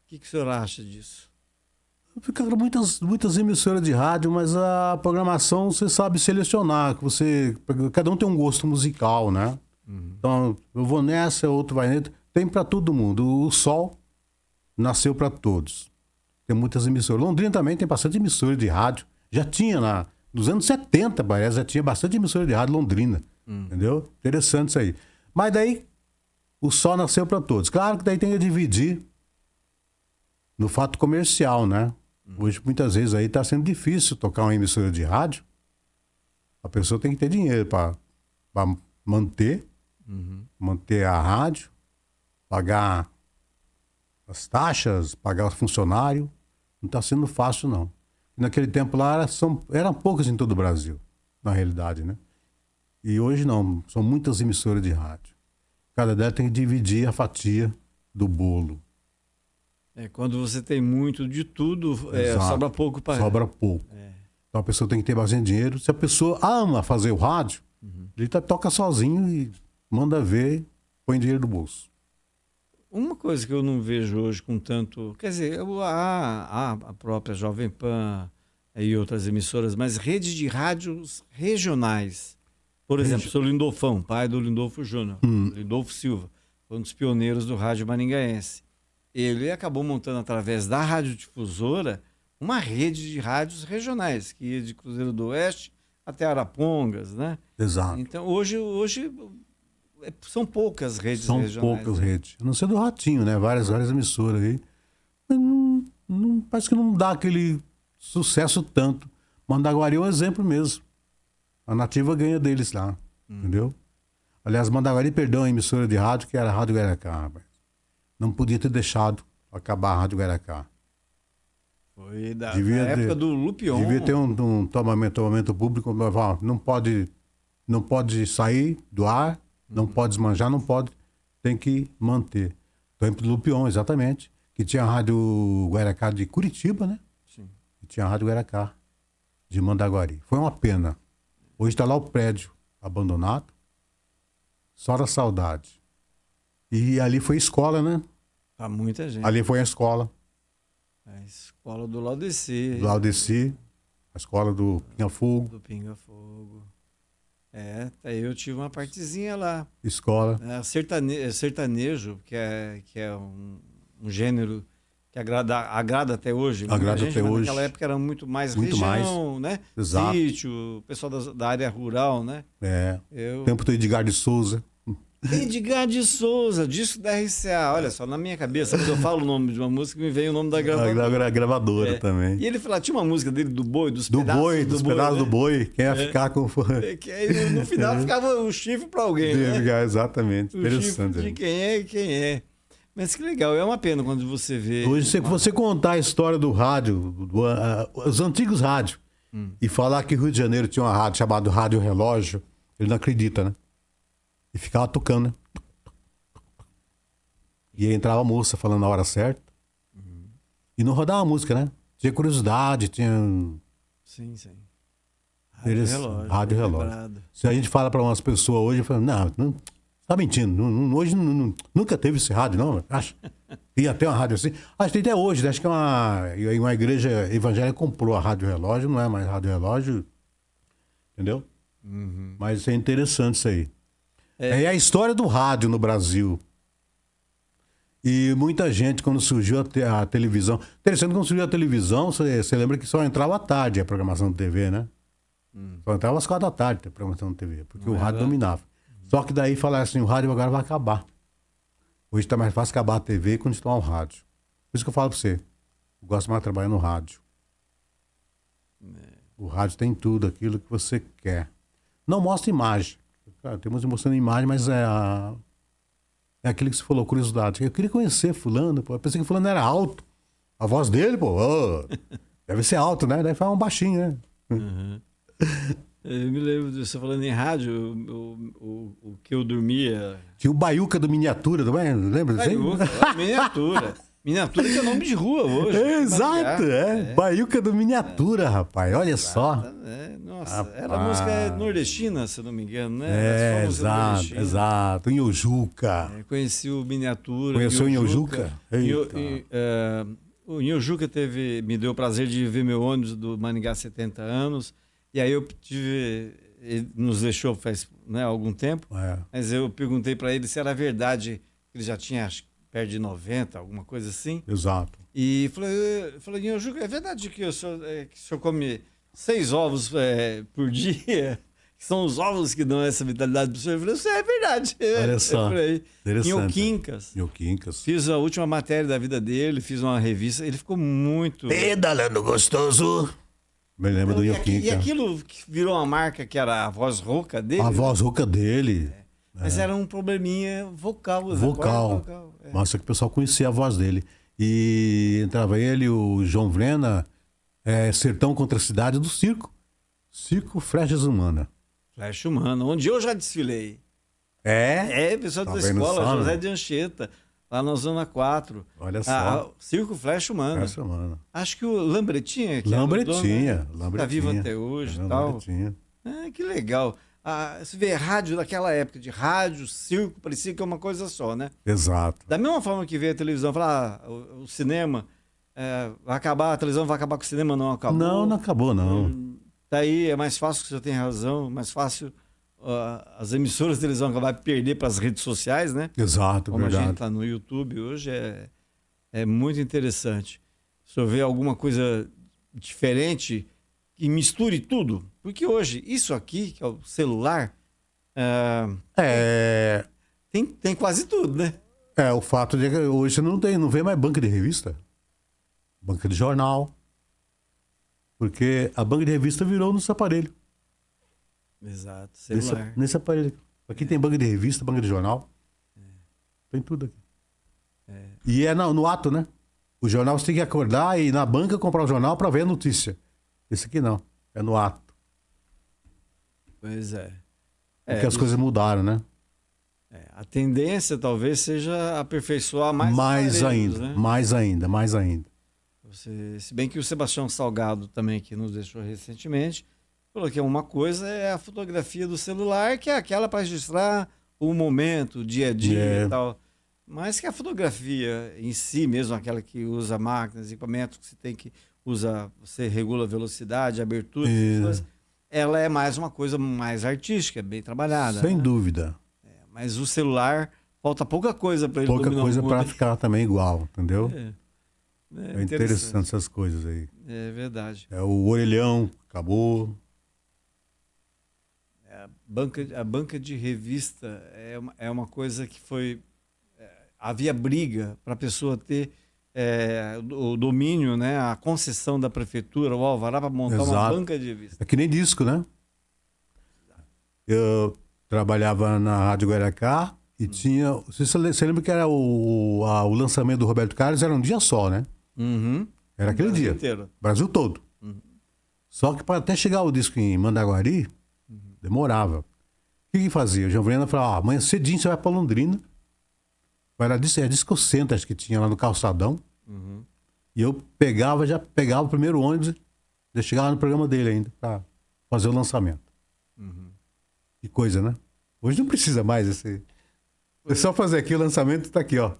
que o senhor acha disso? Ficaram muitas emissoras de rádio, mas a programação você sabe selecionar. Cada um tem um gosto musical, né? Então, eu vou nessa, outro vai nessa. Tem para todo mundo. O Sol nasceu para todos. Tem muitas emissoras. Londrina também tem bastante emissora de rádio. Já tinha lá, nos anos 70, parece, já tinha bastante emissora de rádio Londrina. Entendeu? Interessante isso aí. Mas daí, o Sol nasceu para todos. Claro que daí tem que dividir no fato comercial, né? Hoje, muitas vezes, aí tá sendo difícil tocar uma emissora de rádio. A pessoa tem que ter dinheiro para manter a rádio, pagar as taxas, pagar os funcionários. Não está sendo fácil, não. Naquele tempo lá eram poucas em todo o Brasil, na realidade, né? E hoje não, são muitas emissoras de rádio. Cada delas tem que dividir a fatia do bolo. Quando você tem muito de tudo, sobra pouco para... Sobra pouco. Então a pessoa tem que ter bastante dinheiro. Se a pessoa ama fazer o rádio, ele toca sozinho e manda ver, põe dinheiro no bolso. Uma coisa que eu não vejo hoje com tanto... Quer dizer, a própria Jovem Pan e outras emissoras, mas redes de rádios regionais. Por exemplo, o seu Lindolfão, pai do Lindolfo Júnior, Lindolfo Silva, foi um dos pioneiros do rádio maringaense. Ele acabou montando, através da radiodifusora, uma rede de rádios regionais, que ia de Cruzeiro do Oeste até Arapongas, né? Exato. Então, hoje são poucas redes regionais. São poucas redes. A não ser do Ratinho, né? Várias emissoras aí. Mas parece que não dá aquele sucesso tanto. Mandaguari é um exemplo mesmo. A Nativa ganha deles lá, entendeu? Aliás, Mandaguari perdeu a emissora de rádio, que era a Rádio Guaracá, rapaz. Não podia ter deixado acabar a Rádio Guaracá. Foi da época do Lupion. Devia ter um tomamento público. Não pode sair do ar, não pode desmanjar, não pode. Tem que manter. Tempo do Lupion, exatamente. Que tinha a Rádio Guaracá de Curitiba, né? Sim. E tinha a Rádio Guaracá de Mandaguari. Foi uma pena. Hoje está lá o prédio abandonado. Só da saudade. E ali foi escola, né? Pra muita gente. Ali foi a escola. A escola do Laudeci. Do Laudeci. A escola do Pinga Fogo. Do Pinga Fogo. Eu tive uma partezinha lá. Escola. Sertanejo, que é um gênero que agrada até hoje. Agrada até hoje. Naquela época era muito mais região, né? Exato. Sítio, o pessoal da área rural, né? Tempo do Edgar de Souza. Edgar de Souza, disco da RCA. Olha só, na minha cabeça, quando eu falo o nome de uma música, me vem o nome da gravadora. A gravadora também. E ele falou, tinha uma música dele do boi, dos pedaços do boi. Né? Quem ia ficar com... Que aí, no final ficava o chifre para alguém, né? Exatamente. Interessante. De quem é. Mas que legal, é uma pena quando você vê... Hoje, se você contar a história do rádio, os antigos rádios, e falar que Rio de Janeiro tinha uma rádio chamada Rádio Relógio, ele não acredita, né? E ficava tocando, né? E aí entrava a moça falando na hora certa. E não rodava a música, né? Tinha curiosidade, tinha... Sim. Rádio Relógio. Se a gente fala para umas pessoas hoje, fala, não, Tá mentindo. Hoje nunca teve esse rádio, não? Acho. Tem até uma rádio assim. Acho que tem até hoje, né? Acho que uma igreja evangélica comprou a Rádio Relógio, não é mais Rádio Relógio. Entendeu? Mas é interessante isso aí. É a história do rádio no Brasil. E muita gente, quando surgiu a televisão... Interessante, quando surgiu a televisão, você lembra que só entrava à tarde a programação de TV, né? Só entrava às 4 da tarde a programação de TV, porque o rádio dominava. Só que daí falaram assim, o rádio agora vai acabar. Hoje tá mais fácil acabar a TV e continuar o rádio. Por isso que eu falo pra você, eu gosto mais de trabalhar no rádio. O rádio tem tudo, aquilo que você quer. Não mostra imagem. Claro, temos mostrando imagem, mas é aquilo que você falou, curiosidade. Eu queria conhecer fulano, pô. Eu pensei que fulano era alto. A voz dele, pô, deve ser alto, né? Deve falar um baixinho, né? Eu me lembro de você falando em rádio, o que eu dormia. Tinha o Baiuca do Miniatura também, lembra disso aí? Baiuca, miniatura. Miniatura que é nome de rua hoje. Exato, Baiuca do Miniatura, rapaz. Olha só. Nossa, Rapaz. era música nordestina, se eu não me engano, né? Exato. Inhojuca. Conheci o Miniatura. Conheceu o Inhojuca? O Inhojuca me deu o prazer de ver meu ônibus do Maringá 70 anos. E aí ele nos deixou faz algum tempo, mas eu perguntei para ele se era verdade que ele já tinha perto de 90, alguma coisa assim. Exato. E falei, Inhojuca, é verdade que o senhor come 6 ovos por dia? Que são os ovos que dão essa vitalidade para o senhor? Eu falei, isso é verdade. Olha só. Por aí. Interessante. Inhoquincas. Fiz a última matéria da vida dele, fiz uma revista. Ele ficou muito... Pedalando gostoso. Me lembro do Inhoquinca. E aquilo que virou uma marca que era a voz rouca dele. A voz rouca dele. Mas era um probleminha vocal. Vocal. Mas só que o pessoal conhecia a voz dele. E entrava ele, o João Vrena, Sertão contra a Cidade do Circo. Circo Flechas Humana. Flecha Humana, onde eu já desfilei. Pessoal da escola, José de Anchieta, lá na Zona 4. Olha só. Circo Flecha Humana. Acho que o Lambretinha. Lambretinha. Está vivo até hoje e tal. Que legal. Você vê rádio daquela época, de rádio, circo, parecia que é uma coisa só, né? Exato. Da mesma forma que veio a televisão, falar o cinema vai acabar, a televisão vai acabar com o cinema, não acabou. Não acabou, não. Daí é mais fácil, você tem razão, mais fácil as emissoras de televisão acabar de perder para as redes sociais, né? Exato, como verdade. A gente está no YouTube hoje, é muito interessante. Se eu ver alguma coisa diferente que misture tudo, porque hoje, isso aqui, que é o celular, tem quase tudo, né? O fato de que hoje não vê mais banca de revista, banca de jornal, porque a banca de revista virou nesse aparelho. Exato, celular. Nesse aparelho. Aqui tem banca de revista, banca de jornal. Tem tudo aqui. E no ato, né? O jornal você tem que acordar e ir na banca comprar o jornal para ver a notícia. Esse aqui não, é no ato. Pois é. Porque as coisas mudaram, né? A tendência talvez seja aperfeiçoar mais ainda, né? mais ainda. Se bem que o Sebastião Salgado também, que nos deixou recentemente, falou que uma coisa é a fotografia do celular, que é aquela para registrar o momento, o dia a dia e tal. Mas que a fotografia em si mesmo, aquela que usa máquinas, equipamentos que você tem que usar, você regula a velocidade, a abertura, ela é mais uma coisa mais artística, bem trabalhada. Sem dúvida. Mas o celular, falta pouca coisa para ele pouca dominar coisa para ficar também igual, entendeu? É interessante essas coisas aí. É verdade. O orelhão, acabou. A banca de revista é uma coisa que foi... havia briga para a pessoa ter o domínio, né, a concessão da prefeitura, o alvará para montar uma banca de revista. É que nem disco, né? Eu trabalhava na Rádio Guaracá e tinha... Você lembra que era o lançamento do Roberto Carlos era um dia só, né? Era aquele dia. Inteiro. Brasil todo. Só que para até chegar o disco em Mandaguari, demorava. O que fazia? O João Vrena falava, amanhã cedinho você vai para Londrina. Era disco center, acho que tinha lá no Calçadão. E eu já pegava o primeiro ônibus, já chegava no programa dele ainda, para fazer o lançamento. Que coisa, né? Hoje não precisa mais É só fazer aqui, o lançamento tá aqui, ó.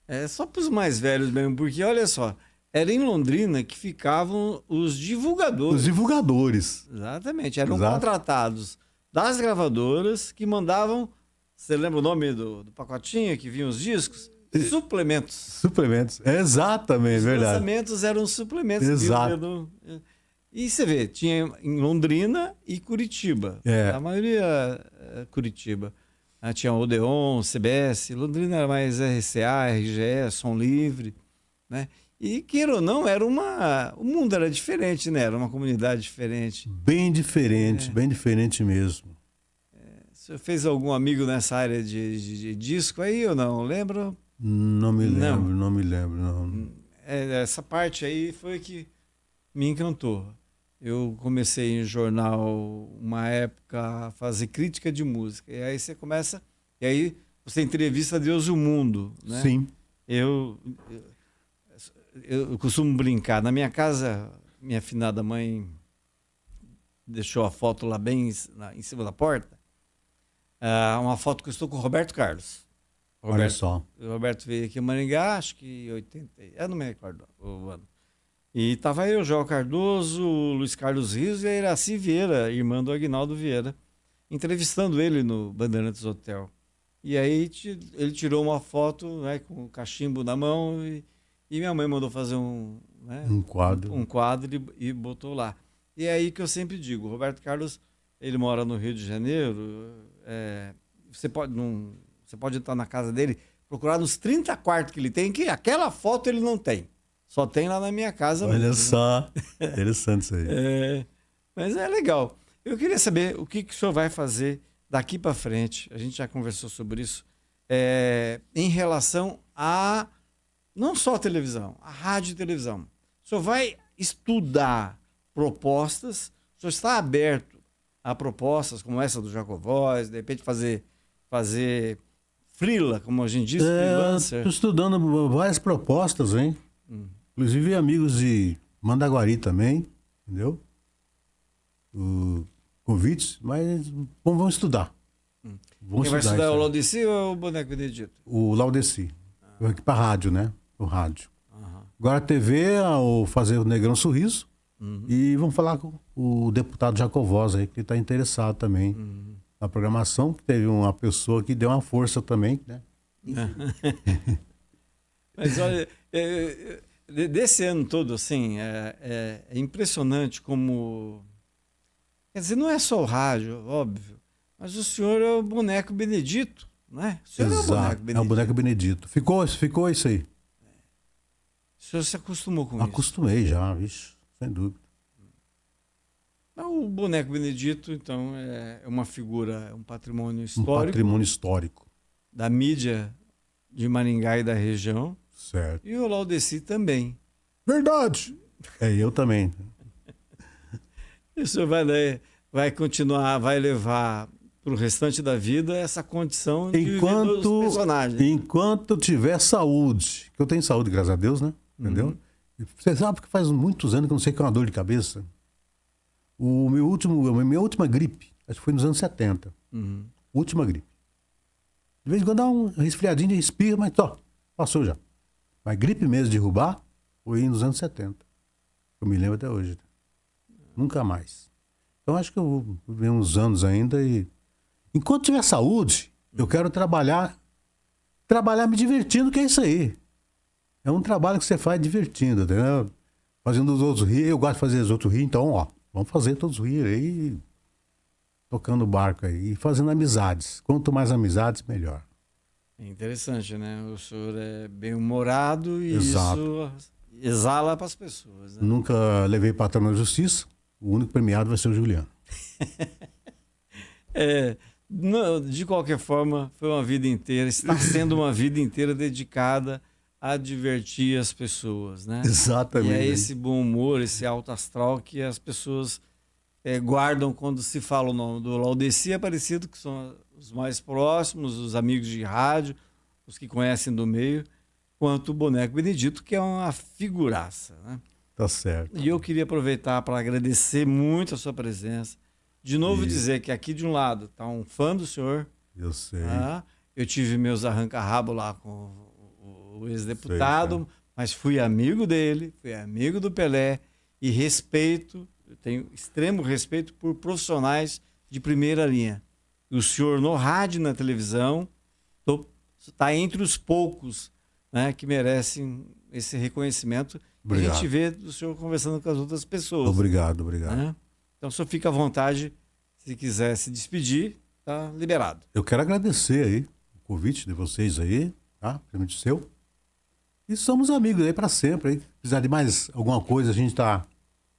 É só para os mais velhos mesmo, porque olha só, era em Londrina que ficavam os divulgadores. Os divulgadores. Exatamente, eram Exato. contratados das gravadoras que mandavam, você lembra o nome do pacotinho que vinha os discos? Suplementos. Suplementos. Exatamente, Os verdade. lançamentos eram suplementos. Exato. E você vê, tinha em Londrina e Curitiba. É. A maioria Curitiba. Tinha Odeon, CBS. Londrina era mais RCA, RGE, Som Livre, né? E, queira ou não, o mundo era diferente, né? Era uma comunidade diferente. Bem diferente mesmo. O senhor fez algum amigo nessa área de disco aí ou não? Lembra? Não me Não. lembro, não me lembro, não. Essa parte aí foi que me encantou. Eu comecei em jornal, uma época, a fazer crítica de música. E aí você começa... E aí você entrevista Deus e o mundo, né? Sim. Eu costumo brincar. Na minha casa, minha finada mãe deixou a foto lá bem em cima da porta. Uma foto que eu estou com o Roberto Carlos. Olha só. O Roberto veio aqui em Maringá, acho que 80... Eu não me recordo o ano. E tava eu, João Cardoso, o Luiz Carlos Rios e a Iraci Vieira, irmã do Aguinaldo Vieira, entrevistando ele no Bandeirantes Hotel. E aí ele tirou uma foto, né, com o cachimbo na mão e minha mãe mandou fazer um quadro. Um quadro e botou lá. E é aí que eu sempre digo, o Roberto Carlos, ele mora no Rio de Janeiro, você pode entrar na casa dele, procurar nos 30 quartos que ele tem, que aquela foto ele não tem. Só tem lá na minha casa. Olha mesmo, só. Interessante isso aí. Mas é legal. Eu queria saber o que o senhor vai fazer daqui para frente. A gente já conversou sobre isso. Em relação a não só a televisão, a rádio e televisão. O senhor vai estudar propostas? O senhor está aberto a propostas como essa do Jacovós, de repente fazer freela, como a gente diz, freelancer? Estou estudando várias propostas, hein? Inclusive amigos de Mandaguari também, entendeu? Convites, mas vamos estudar. Vamos Quem vai estudar é isso o aí. Laudeci ou o Boneco Benedito? O Laudeci. Aqui para rádio, né? O rádio. Agora a TV, ao fazer o Negrão Sorriso. E vamos falar com o deputado Jacovós aí, que está interessado também na programação, que teve uma pessoa que deu uma força também, né? Mas olha, desse ano todo, assim, é impressionante como... Quer dizer, não é só o rádio, óbvio, mas o senhor é o Boneco Benedito, né? O senhor Exato. é o Boneco Benedito. É o Boneco Benedito. Ficou isso aí. O senhor se acostumou com isso. Acostumei já, vixe, sem dúvida. O Boneco Benedito, então, é uma figura, um patrimônio Um histórico patrimônio histórico. da mídia de Maringá e da região. Certo. E o Laudeci também. Verdade. Eu também. E o senhor vai continuar, vai levar para o restante da vida essa condição de viver dos personagens. Enquanto eu tiver saúde, que eu tenho saúde, graças a Deus, né? Entendeu? Você sabe que faz muitos anos que eu não sei o que é uma dor de cabeça. A minha última gripe, acho que foi nos anos 70. Última gripe. De vez em quando dá um resfriadinho de espirra, mas passou já. Mas gripe mesmo de derrubar foi nos anos 70. Eu me lembro até hoje. Nunca mais. Então acho que eu vou viver uns anos ainda e... Enquanto tiver saúde, eu quero trabalhar me divertindo, que é isso aí. É um trabalho que você faz divertindo, entendeu? Fazendo os outros rir, eu gosto de fazer os outros rir, então, vamos fazer todos rir aí, tocando o barco aí, e fazendo amizades. Quanto mais amizades, melhor. É interessante, né? O senhor é bem-humorado e Exato. isso exala para as pessoas. Né? Nunca levei patrão na justiça, o único premiado vai ser o Juliano. De qualquer forma, foi uma vida inteira, está sendo uma vida inteira dedicada a divertir as pessoas, né? Exatamente. E é esse bom humor, esse alto astral que as pessoas guardam quando se fala o nome do Laudeci Aparecido, que são os mais próximos, os amigos de rádio, os que conhecem do meio, quanto o Boneco Benedito, que é uma figuraça, né? Tá certo. E eu queria aproveitar para agradecer muito a sua presença. De novo dizer que aqui de um lado está um fã do senhor. Eu sei. Eu tive meus arranca-rabo lá com o ex-deputado, mas fui amigo dele, fui amigo do Pelé e respeito, eu tenho extremo respeito por profissionais de primeira linha. E o senhor no rádio e na televisão está entre os poucos, né, que merecem esse reconhecimento. Obrigado. A gente vê o senhor conversando com as outras pessoas. Obrigado, obrigado. Né? Então, o senhor fica à vontade, se quiser se despedir, tá liberado. Eu quero agradecer aí o convite de vocês aí, tá? Primeiro seu. E somos amigos aí para sempre. Aí. Se precisar de mais alguma coisa, a gente está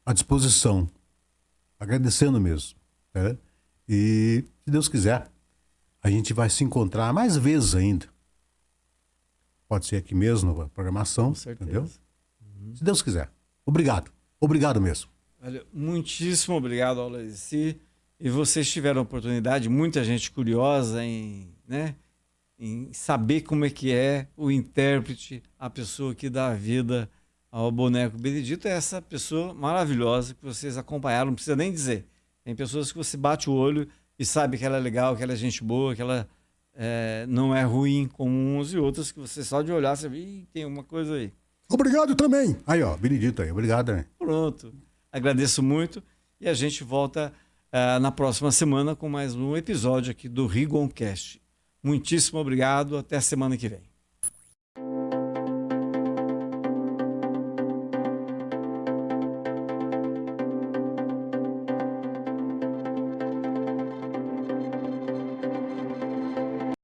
à disposição. Agradecendo mesmo. Né? E, se Deus quiser, a gente vai se encontrar mais vezes ainda. Pode ser aqui mesmo, na programação. Com certeza. Entendeu? Se Deus quiser. Obrigado. Obrigado mesmo. Olha, muitíssimo obrigado, Auleci. E vocês tiveram oportunidade, muita gente curiosa em saber como é que é o intérprete, a pessoa que dá a vida ao boneco Benedito. É essa pessoa maravilhosa que vocês acompanharam, não precisa nem dizer. Tem pessoas que você bate o olho e sabe que ela é legal, que ela é gente boa, que ela não é ruim como uns e outras, que você só de olhar, você vê, "Ih, tem uma coisa aí." Obrigado também. Aí, ó, Benedito aí. Obrigado também. Pronto. Agradeço muito e a gente volta na próxima semana com mais um episódio aqui do Rigoncast. Muitíssimo obrigado. Até a semana que vem.